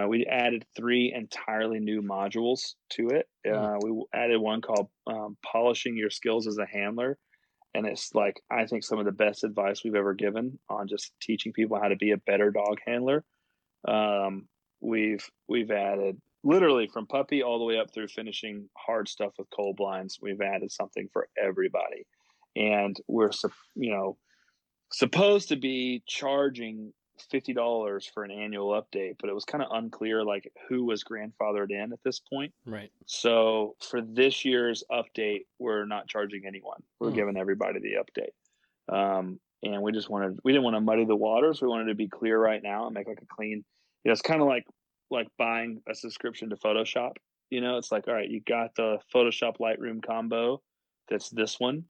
We added 3 entirely new modules to it. We added one called Polishing Your Skills as a Handler. And it's like, I think, some of the best advice we've ever given on just teaching people how to be a better dog handler. We've added, literally from puppy all the way up through finishing hard stuff with cold blinds, we've added something for everybody. And we're, supposed to be charging $50 for an annual update, but it was kind of unclear like who was grandfathered in at this point. Right. So for this year's update, we're not charging anyone. We're giving everybody the update. And we didn't want to muddy the waters. We wanted to be clear right now and make like a clean, it's kind of like buying a subscription to Photoshop. It's like, all right, you got the Photoshop Lightroom combo. That's this one.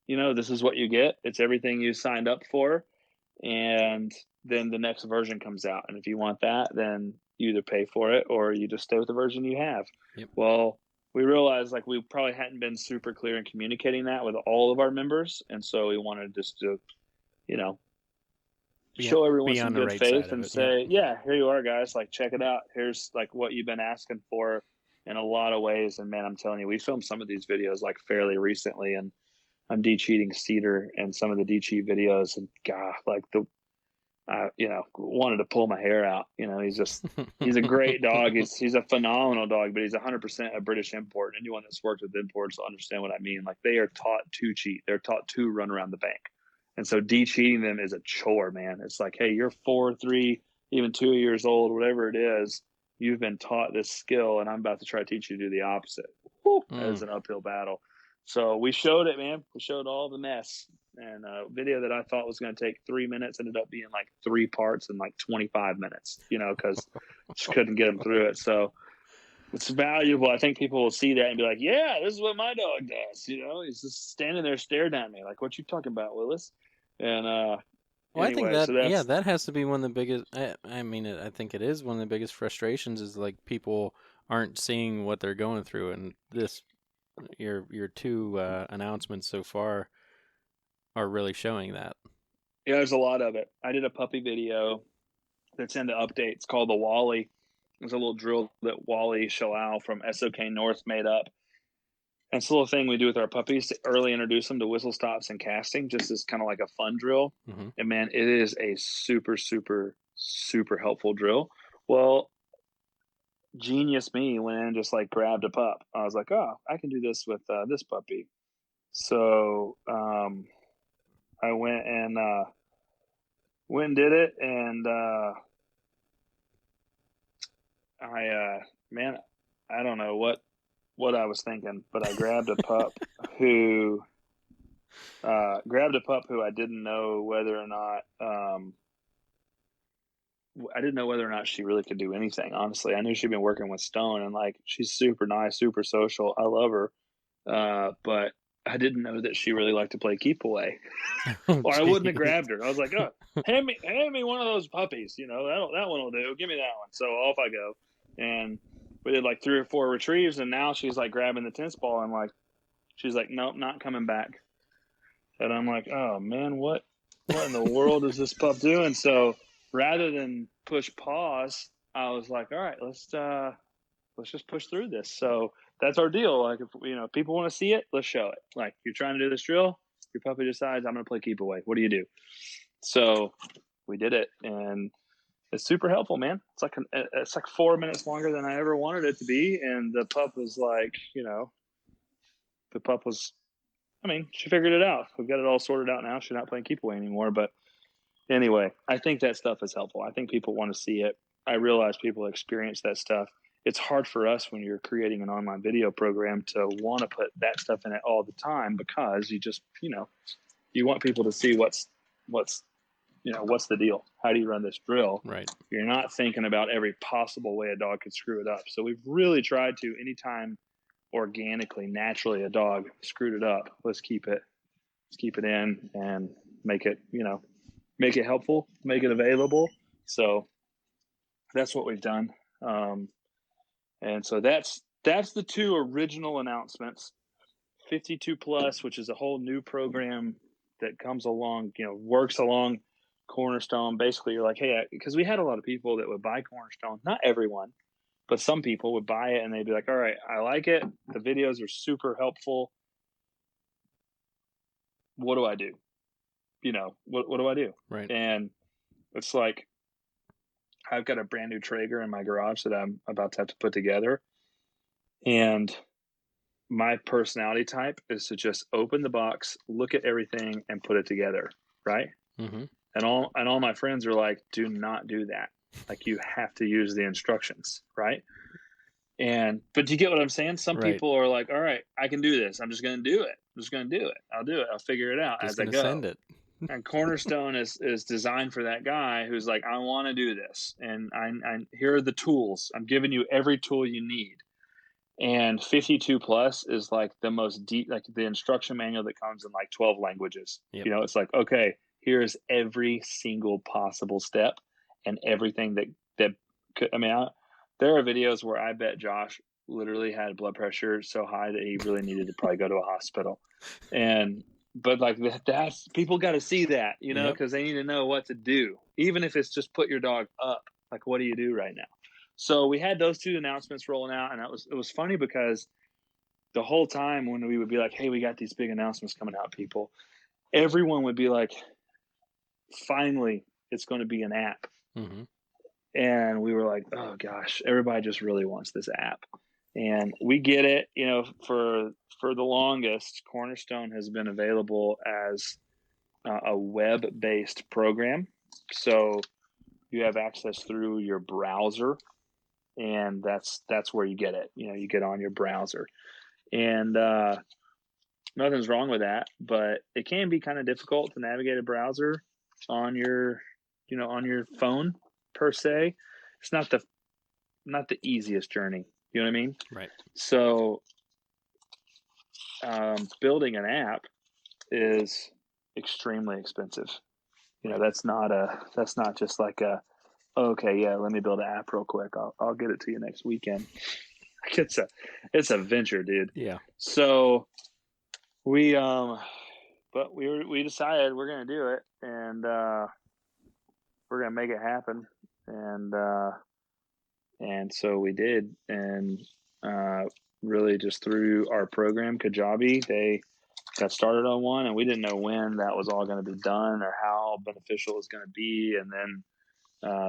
This is what you get. It's everything you signed up for. And then the next version comes out. And if you want that, then you either pay for it or you just stay with the version you have. Yep. Well, we realized like we probably hadn't been super clear in communicating that with all of our members. And so we wanted just to, show everyone some good faith and say, yeah, here you are, guys. Like, check it out. Here's like what you've been asking for in a lot of ways. And man, I'm telling you, we filmed some of these videos like fairly recently, and I'm de-cheating Cedar and some of the de-cheat videos, and God, like wanted to pull my hair out. He's a great dog. He's a phenomenal dog, but he's 100% a British import. Anyone that's worked with imports will understand what I mean. Like, they are taught to cheat. They're taught to run around the bank. And so de-cheating them is a chore, man. It's like, hey, you're 4, 3, even 2 years old, whatever it is. You've been taught this skill, and I'm about to try to teach you to do the opposite. As an uphill battle. So we showed it, man. We showed all the mess. And a video that I thought was going to take 3 minutes ended up being like 3 parts in like 25 minutes, because just couldn't get them through it. So it's valuable. I think people will see that and be like, yeah, this is what my dog does. He's just standing there staring at me like, what you talking about, Willis? And well, anyway, I think that so that has to be one of the biggest. I think it is one of the biggest frustrations is like people aren't seeing what they're going through, and your 2 announcements so far are really showing that. Yeah, there's a lot of it. I did a puppy video that's in the update. It's called the Wally. There's a little drill that Wally Shalal from SOK North made up. And it's a little thing we do with our puppies to early introduce them to whistle stops and casting, just as kind of like a fun drill. Mm-hmm. And man, it is a super, super, super helpful drill. Well, genius me went in and just like grabbed a pup. I was like, oh, I can do this with this puppy. So I went and did it, and I don't know what I was thinking, but I grabbed a pup who I didn't know whether or not she really could do anything. Honestly, I knew she'd been working with Stone, and like, she's super nice, super social. I love her, but I didn't know that she really liked to play keep away, or I wouldn't have grabbed her. I was like, oh, hand me one of those puppies. That one will do. Give me that one. So off I go, and we did like 3 or 4 retrieves, and now she's like grabbing the tennis ball, and like, she's like, nope, not coming back. And I'm like, oh man, what in the world is this pup doing? So rather than push pause, I was like, all right, let's just push through this. So that's our deal. Like, if people want to see it, let's show it. Like, you're trying to do this drill, your puppy decides, I'm going to play keep away. What do you do? So we did it, and it's super helpful, man. It's like 4 minutes longer than I ever wanted it to be, and the pup was like, she figured it out. We've got it all sorted out now. She's not playing keep away anymore. But anyway, I think that stuff is helpful. I think people want to see it. I realize people experience that stuff. It's hard for us when you're creating an online video program to want to put that stuff in it all the time, because you just, you want people to see what's the deal? How do you run this drill? Right. You're not thinking about every possible way a dog could screw it up. So we've really tried to, anytime organically, naturally a dog screwed it up, let's keep it in and make it helpful, make it available. So that's what we've done. And so that's the 2 original announcements. 52 Plus, which is a whole new program that comes along, works along Cornerstone. Basically, you're like, hey, because we had a lot of people that would buy Cornerstone, not everyone, but some people would buy it and they'd be like, all right, I like it. The videos are super helpful. What do I do? What do I do? Right. And it's like, I've got a brand new Traeger in my garage that I'm about to have to put together. And my personality type is to just open the box, look at everything, and put it together. Right. Mm-hmm. And all my friends are like, do not do that. Like, you have to use the instructions, right? But do you get what I'm saying? Some Right. people are like, all right, I can do this. I'm just going to do it. I'm just going to do it. I'll do it. I'll figure it out Just as I gonna go. send it. And Cornerstone is designed for that guy who's like, I want to do this. And here are the tools. I'm giving you every tool you need. And 52 plus is like the most deep, like the instruction manual that comes in like 12 languages. Yep. You know, it's like, okay, here's every single possible step and everything that could, I mean, there are videos where I bet Josh literally had blood pressure so high that he really needed to probably go to a hospital. But like that's people got to see that, you know, because they need to know what to do, even if it's just put your dog up. Like, what do you do right now? So we had those 2 announcements rolling out, and it was funny because the whole time when we would be like, hey, we got these big announcements coming out, people, everyone would be like, finally, it's going to be an app. Mm-hmm. And we were like, oh gosh, everybody just really wants this app. And we get it, you know, for the longest, Cornerstone has been available as a web-based program. So you have access through your browser, and that's where you get it. You know, you get on your browser. And nothing's wrong with that, but it can be kind of difficult to navigate a browser on your phone per se. It's not the easiest journey. You know what I mean? Right. So building an app is extremely expensive. You know, that's not just like okay, yeah, let me build an app real quick. I'll get it to you next weekend. It's a venture, dude. Yeah. So we decided we're gonna do it, and we're gonna make it happen, and so we did, and really just through our program, Kajabi, they got started on one, and we didn't know when that was all going to be done or how beneficial it was going to be, and then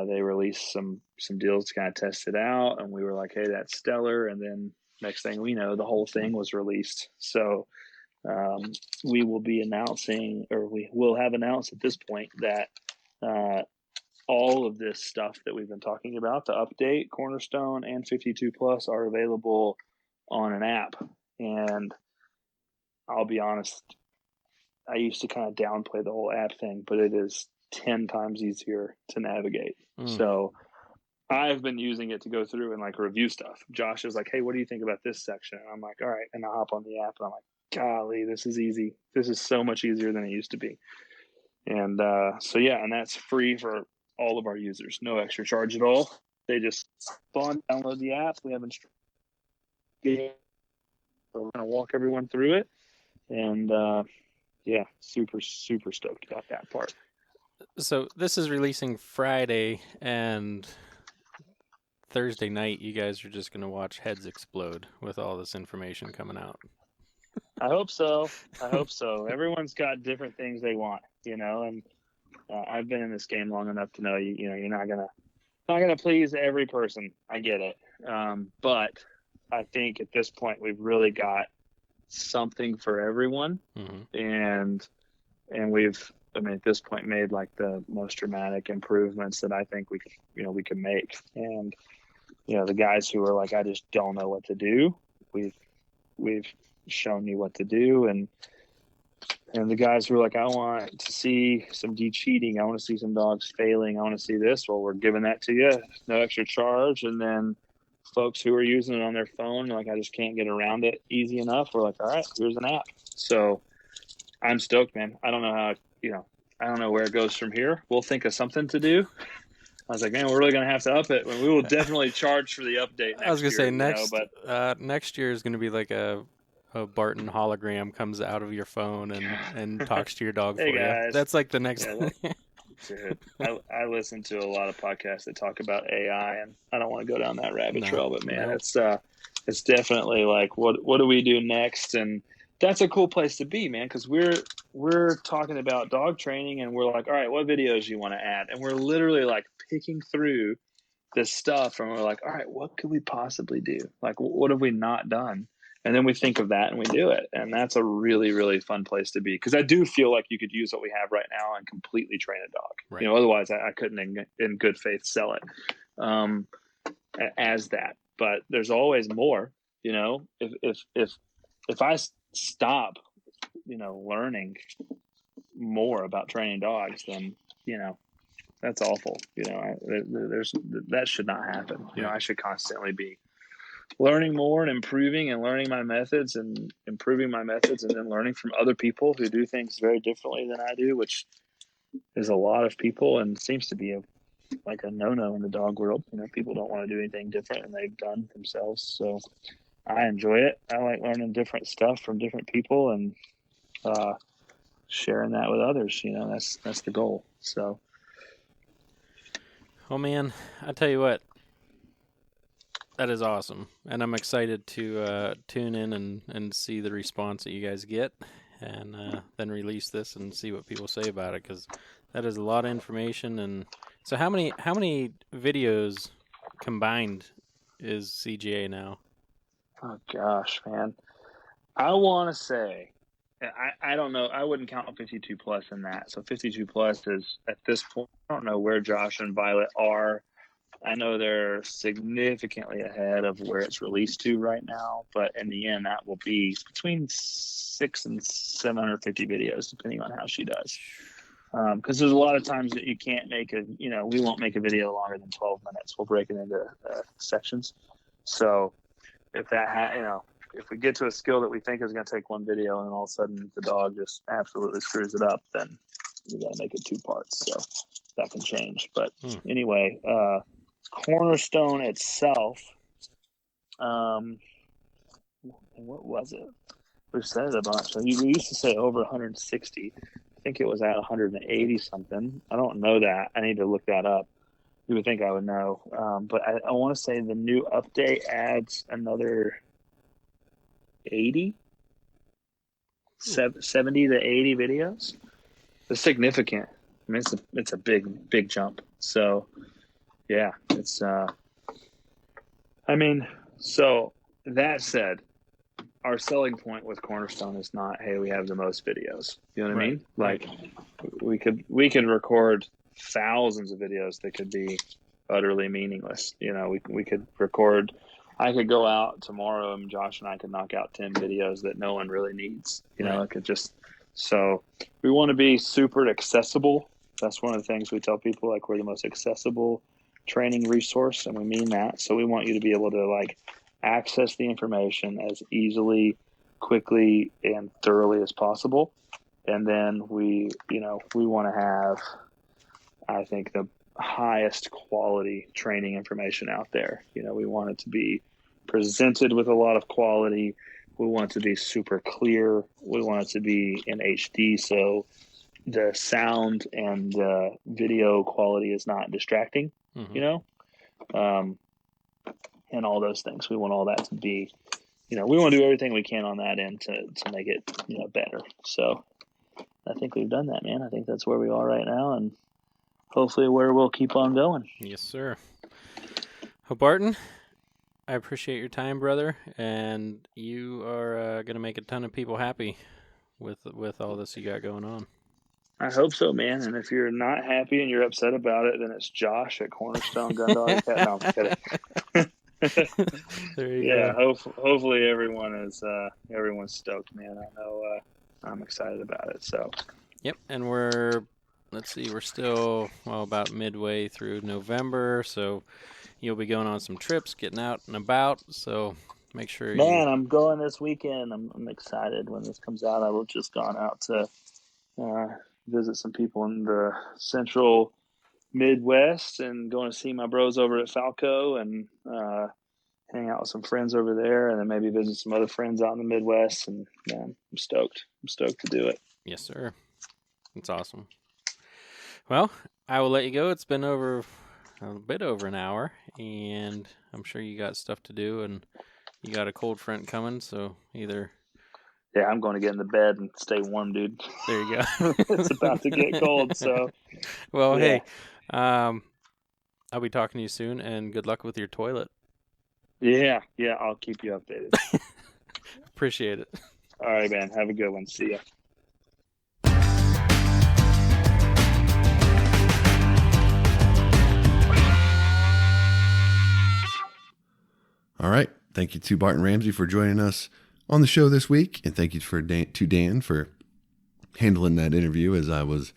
they released some deals to kind of test it out, and we were like, hey, that's stellar, and then next thing we know, the whole thing was released. So we will be announcing, or we will have announced at this point, that all of this stuff that we've been talking about, the update, Cornerstone, and 52 Plus, are available on an app. And I'll be honest, I used to kind of downplay the whole app thing, but it is 10 times easier to navigate. So I've been using it to go through and like review stuff. Josh is like, hey, what do you think about this section? And I'm like, all right. And I hop on the app and I'm like, golly, this is easy. This is so much easier than it used to be. And so, yeah, and that's free for all of our users. No extra charge at all. They just download the app. We have instructions. So we're going to walk everyone through it. And yeah, super, super stoked about that part. So this is releasing Friday, and Thursday night you guys are just going to watch heads explode with all this information coming out. I hope so. Everyone's got different things they want, you know, and I've been in this game long enough to know, you know, you're not gonna please every person. I get it. But I think at this point we've really got something for everyone. And we've, I mean, at this point made like the most dramatic improvements that I think we can make. And, you know, the guys who are like, I just don't know what to do, we've shown you what to do. And the guys who are like, I want to see some de-cheating, I want to see some dogs failing, I want to see this, well, we're giving that to you, no extra charge. And then folks who are using it on their phone, like, I just can't get around it easy enough, we're like, all right, here's an app. So I'm stoked, man. I don't know where it goes from here. We'll think of something to do. I was like, man, we're really going to have to up it. We will definitely charge for the update next year. I was going to say, next year is going to be like a Barton hologram comes out of your phone and talks to your dog hey for guys. you. That's like the next Dude, I listen to a lot of podcasts that talk about AI, and I don't want to go down that rabbit trail, but man, it's definitely like, what do we do next? And that's a cool place to be, man, because we're talking about dog training, and we're like, all right, what videos do you want to add? And we're literally like picking through this stuff, and we're like, all right, what could we possibly do? Like, what have we not done? And then we think of that and we do it. And that's a really, really fun place to be. Because I do feel like you could use what we have right now and completely train a dog. Right. Otherwise I couldn't in good faith sell it as that. But there's always more. If I stop, learning more about training dogs, then that's awful. That should not happen. I should constantly be learning more and improving and learning my methods and improving my methods, and then learning from other people who do things very differently than I do, which is a lot of people and seems to be a no-no in the dog world. People don't want to do anything different and they've done themselves. So I enjoy it. I like learning different stuff from different people and sharing that with others. That's the goal. So. Oh man, I tell you what, that is awesome, and I'm excited to tune in and see the response that you guys get, and then release this and see what people say about it, because that is a lot of information. And so, how many videos combined is CGA now? Oh gosh, man, I want to say, I don't know. I wouldn't count 52 plus in that. So 52 plus is at this point. I don't know where Josh and Violet are. I know they're significantly ahead of where it's released to right now, but in the end, that will be between 600 and 750 videos, depending on how she does. Because there's a lot of times that you can't make we won't make a video longer than 12 minutes. We'll break it into sections. So if if we get to a skill that we think is going to take one video and all of a sudden the dog just absolutely screws it up, then we got to make it 2 parts. So that can change. But anyway, Cornerstone itself, what was it? We've said it a bunch. So we used to say over 160. I think it was at 180 something. I don't know that. I need to look that up. You would think I would know. But I want to say the new update adds another 80, 70 to 80 videos. It's significant. I mean, it's a big jump. So yeah, it's so that said, our selling point with Cornerstone is not, hey, we have the most videos. You know what I mean? Like we could record thousands of videos that could be utterly meaningless. We could record. I could go out tomorrow and Josh and I could knock out 10 videos that no one really needs. It could just. So we want to be super accessible. That's one of the things we tell people, like, we're the most accessible training resource, and we mean that. So we want you to be able to access the information as easily, quickly, and thoroughly as possible. And then we want to have, I think, the highest quality training information out there. We want it to be presented with a lot of quality. We want it to be super clear. We want it to be in HD, so the sound and video quality is not distracting, and all those things. We want all that to be, we want to do everything we can on that end to make it, better. So I think we've done that, man. I think that's where we are right now, and hopefully where we'll keep on going. Yes, sir. Well, Barton, I appreciate your time, brother, and you are going to make a ton of people happy with all this you got going on. I hope so, man. And if you're not happy and you're upset about it, then it's Josh at Cornerstone Gundogs. No, I'm kidding. There you go. Hopefully everyone's stoked, man. I know I'm excited about it. So. Yep, and we're still about midway through November, so you'll be going on some trips, getting out and about. So make sure Man, I'm going this weekend. I'm excited when this comes out. I've just gone out to visit some people in the central Midwest and going to see my bros over at Falco and hang out with some friends over there, and then maybe visit some other friends out in the Midwest. And man, I'm stoked. I'm stoked to do it. Yes, sir. It's awesome. Well, I will let you go. It's been a bit over an hour, and I'm sure you got stuff to do, and you got a cold front coming, so either... Yeah, I'm going to get in the bed and stay warm, dude. There you go. It's about to get cold, so... Well, yeah. Hey, I'll be talking to you soon, and good luck with your toilet. Yeah, I'll keep you updated. Appreciate it. All right, man. Have a good one. See ya. All right. Thank you to Barton Ramsey for joining us on the show this week. And thank you to Dan for handling that interview as I was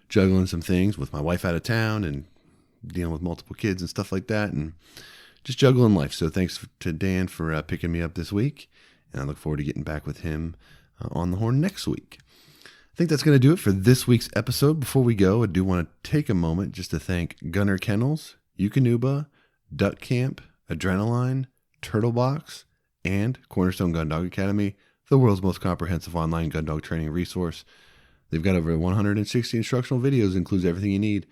juggling some things with my wife out of town and dealing with multiple kids and stuff like that, and just juggling life. So thanks to Dan for picking me up this week, and I look forward to getting back with him on the horn next week. I think that's going to do it for this week's episode. Before we go, I do want to take a moment just to thank Gunner Kennels, Eukanuba, Duck Camp, Adrenaline, Turtle Box, and Cornerstone Gundog Academy, the world's most comprehensive online gun dog training resource. They've got over 160 instructional videos, includes everything you need.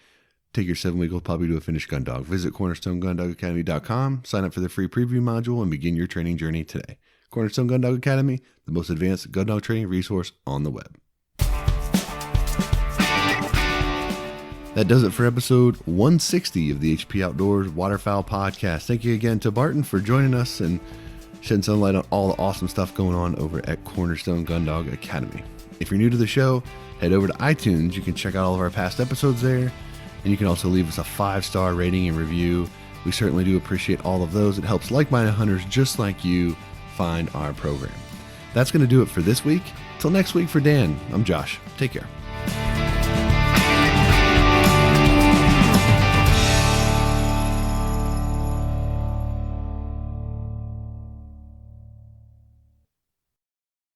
Take your 7-week-old puppy to a finished gun dog. Visit cornerstonegundogacademy.com, sign up for the free preview module, and begin your training journey today. Cornerstone Gun Dog Academy, the most advanced gun dog training resource on the web. That does it for episode 160 of the HP Outdoors Waterfowl Podcast. Thank you again to Barton for joining us and shedding some light on all the awesome stuff going on over at Cornerstone Gun Dog Academy. If you're new to the show, head over to iTunes. You can check out all of our past episodes there, and you can also leave us a 5-star rating and review. We certainly do appreciate all of those. It helps like-minded hunters just like you find our program. That's going to do it for this week. Till next week for Dan, I'm Josh. Take care.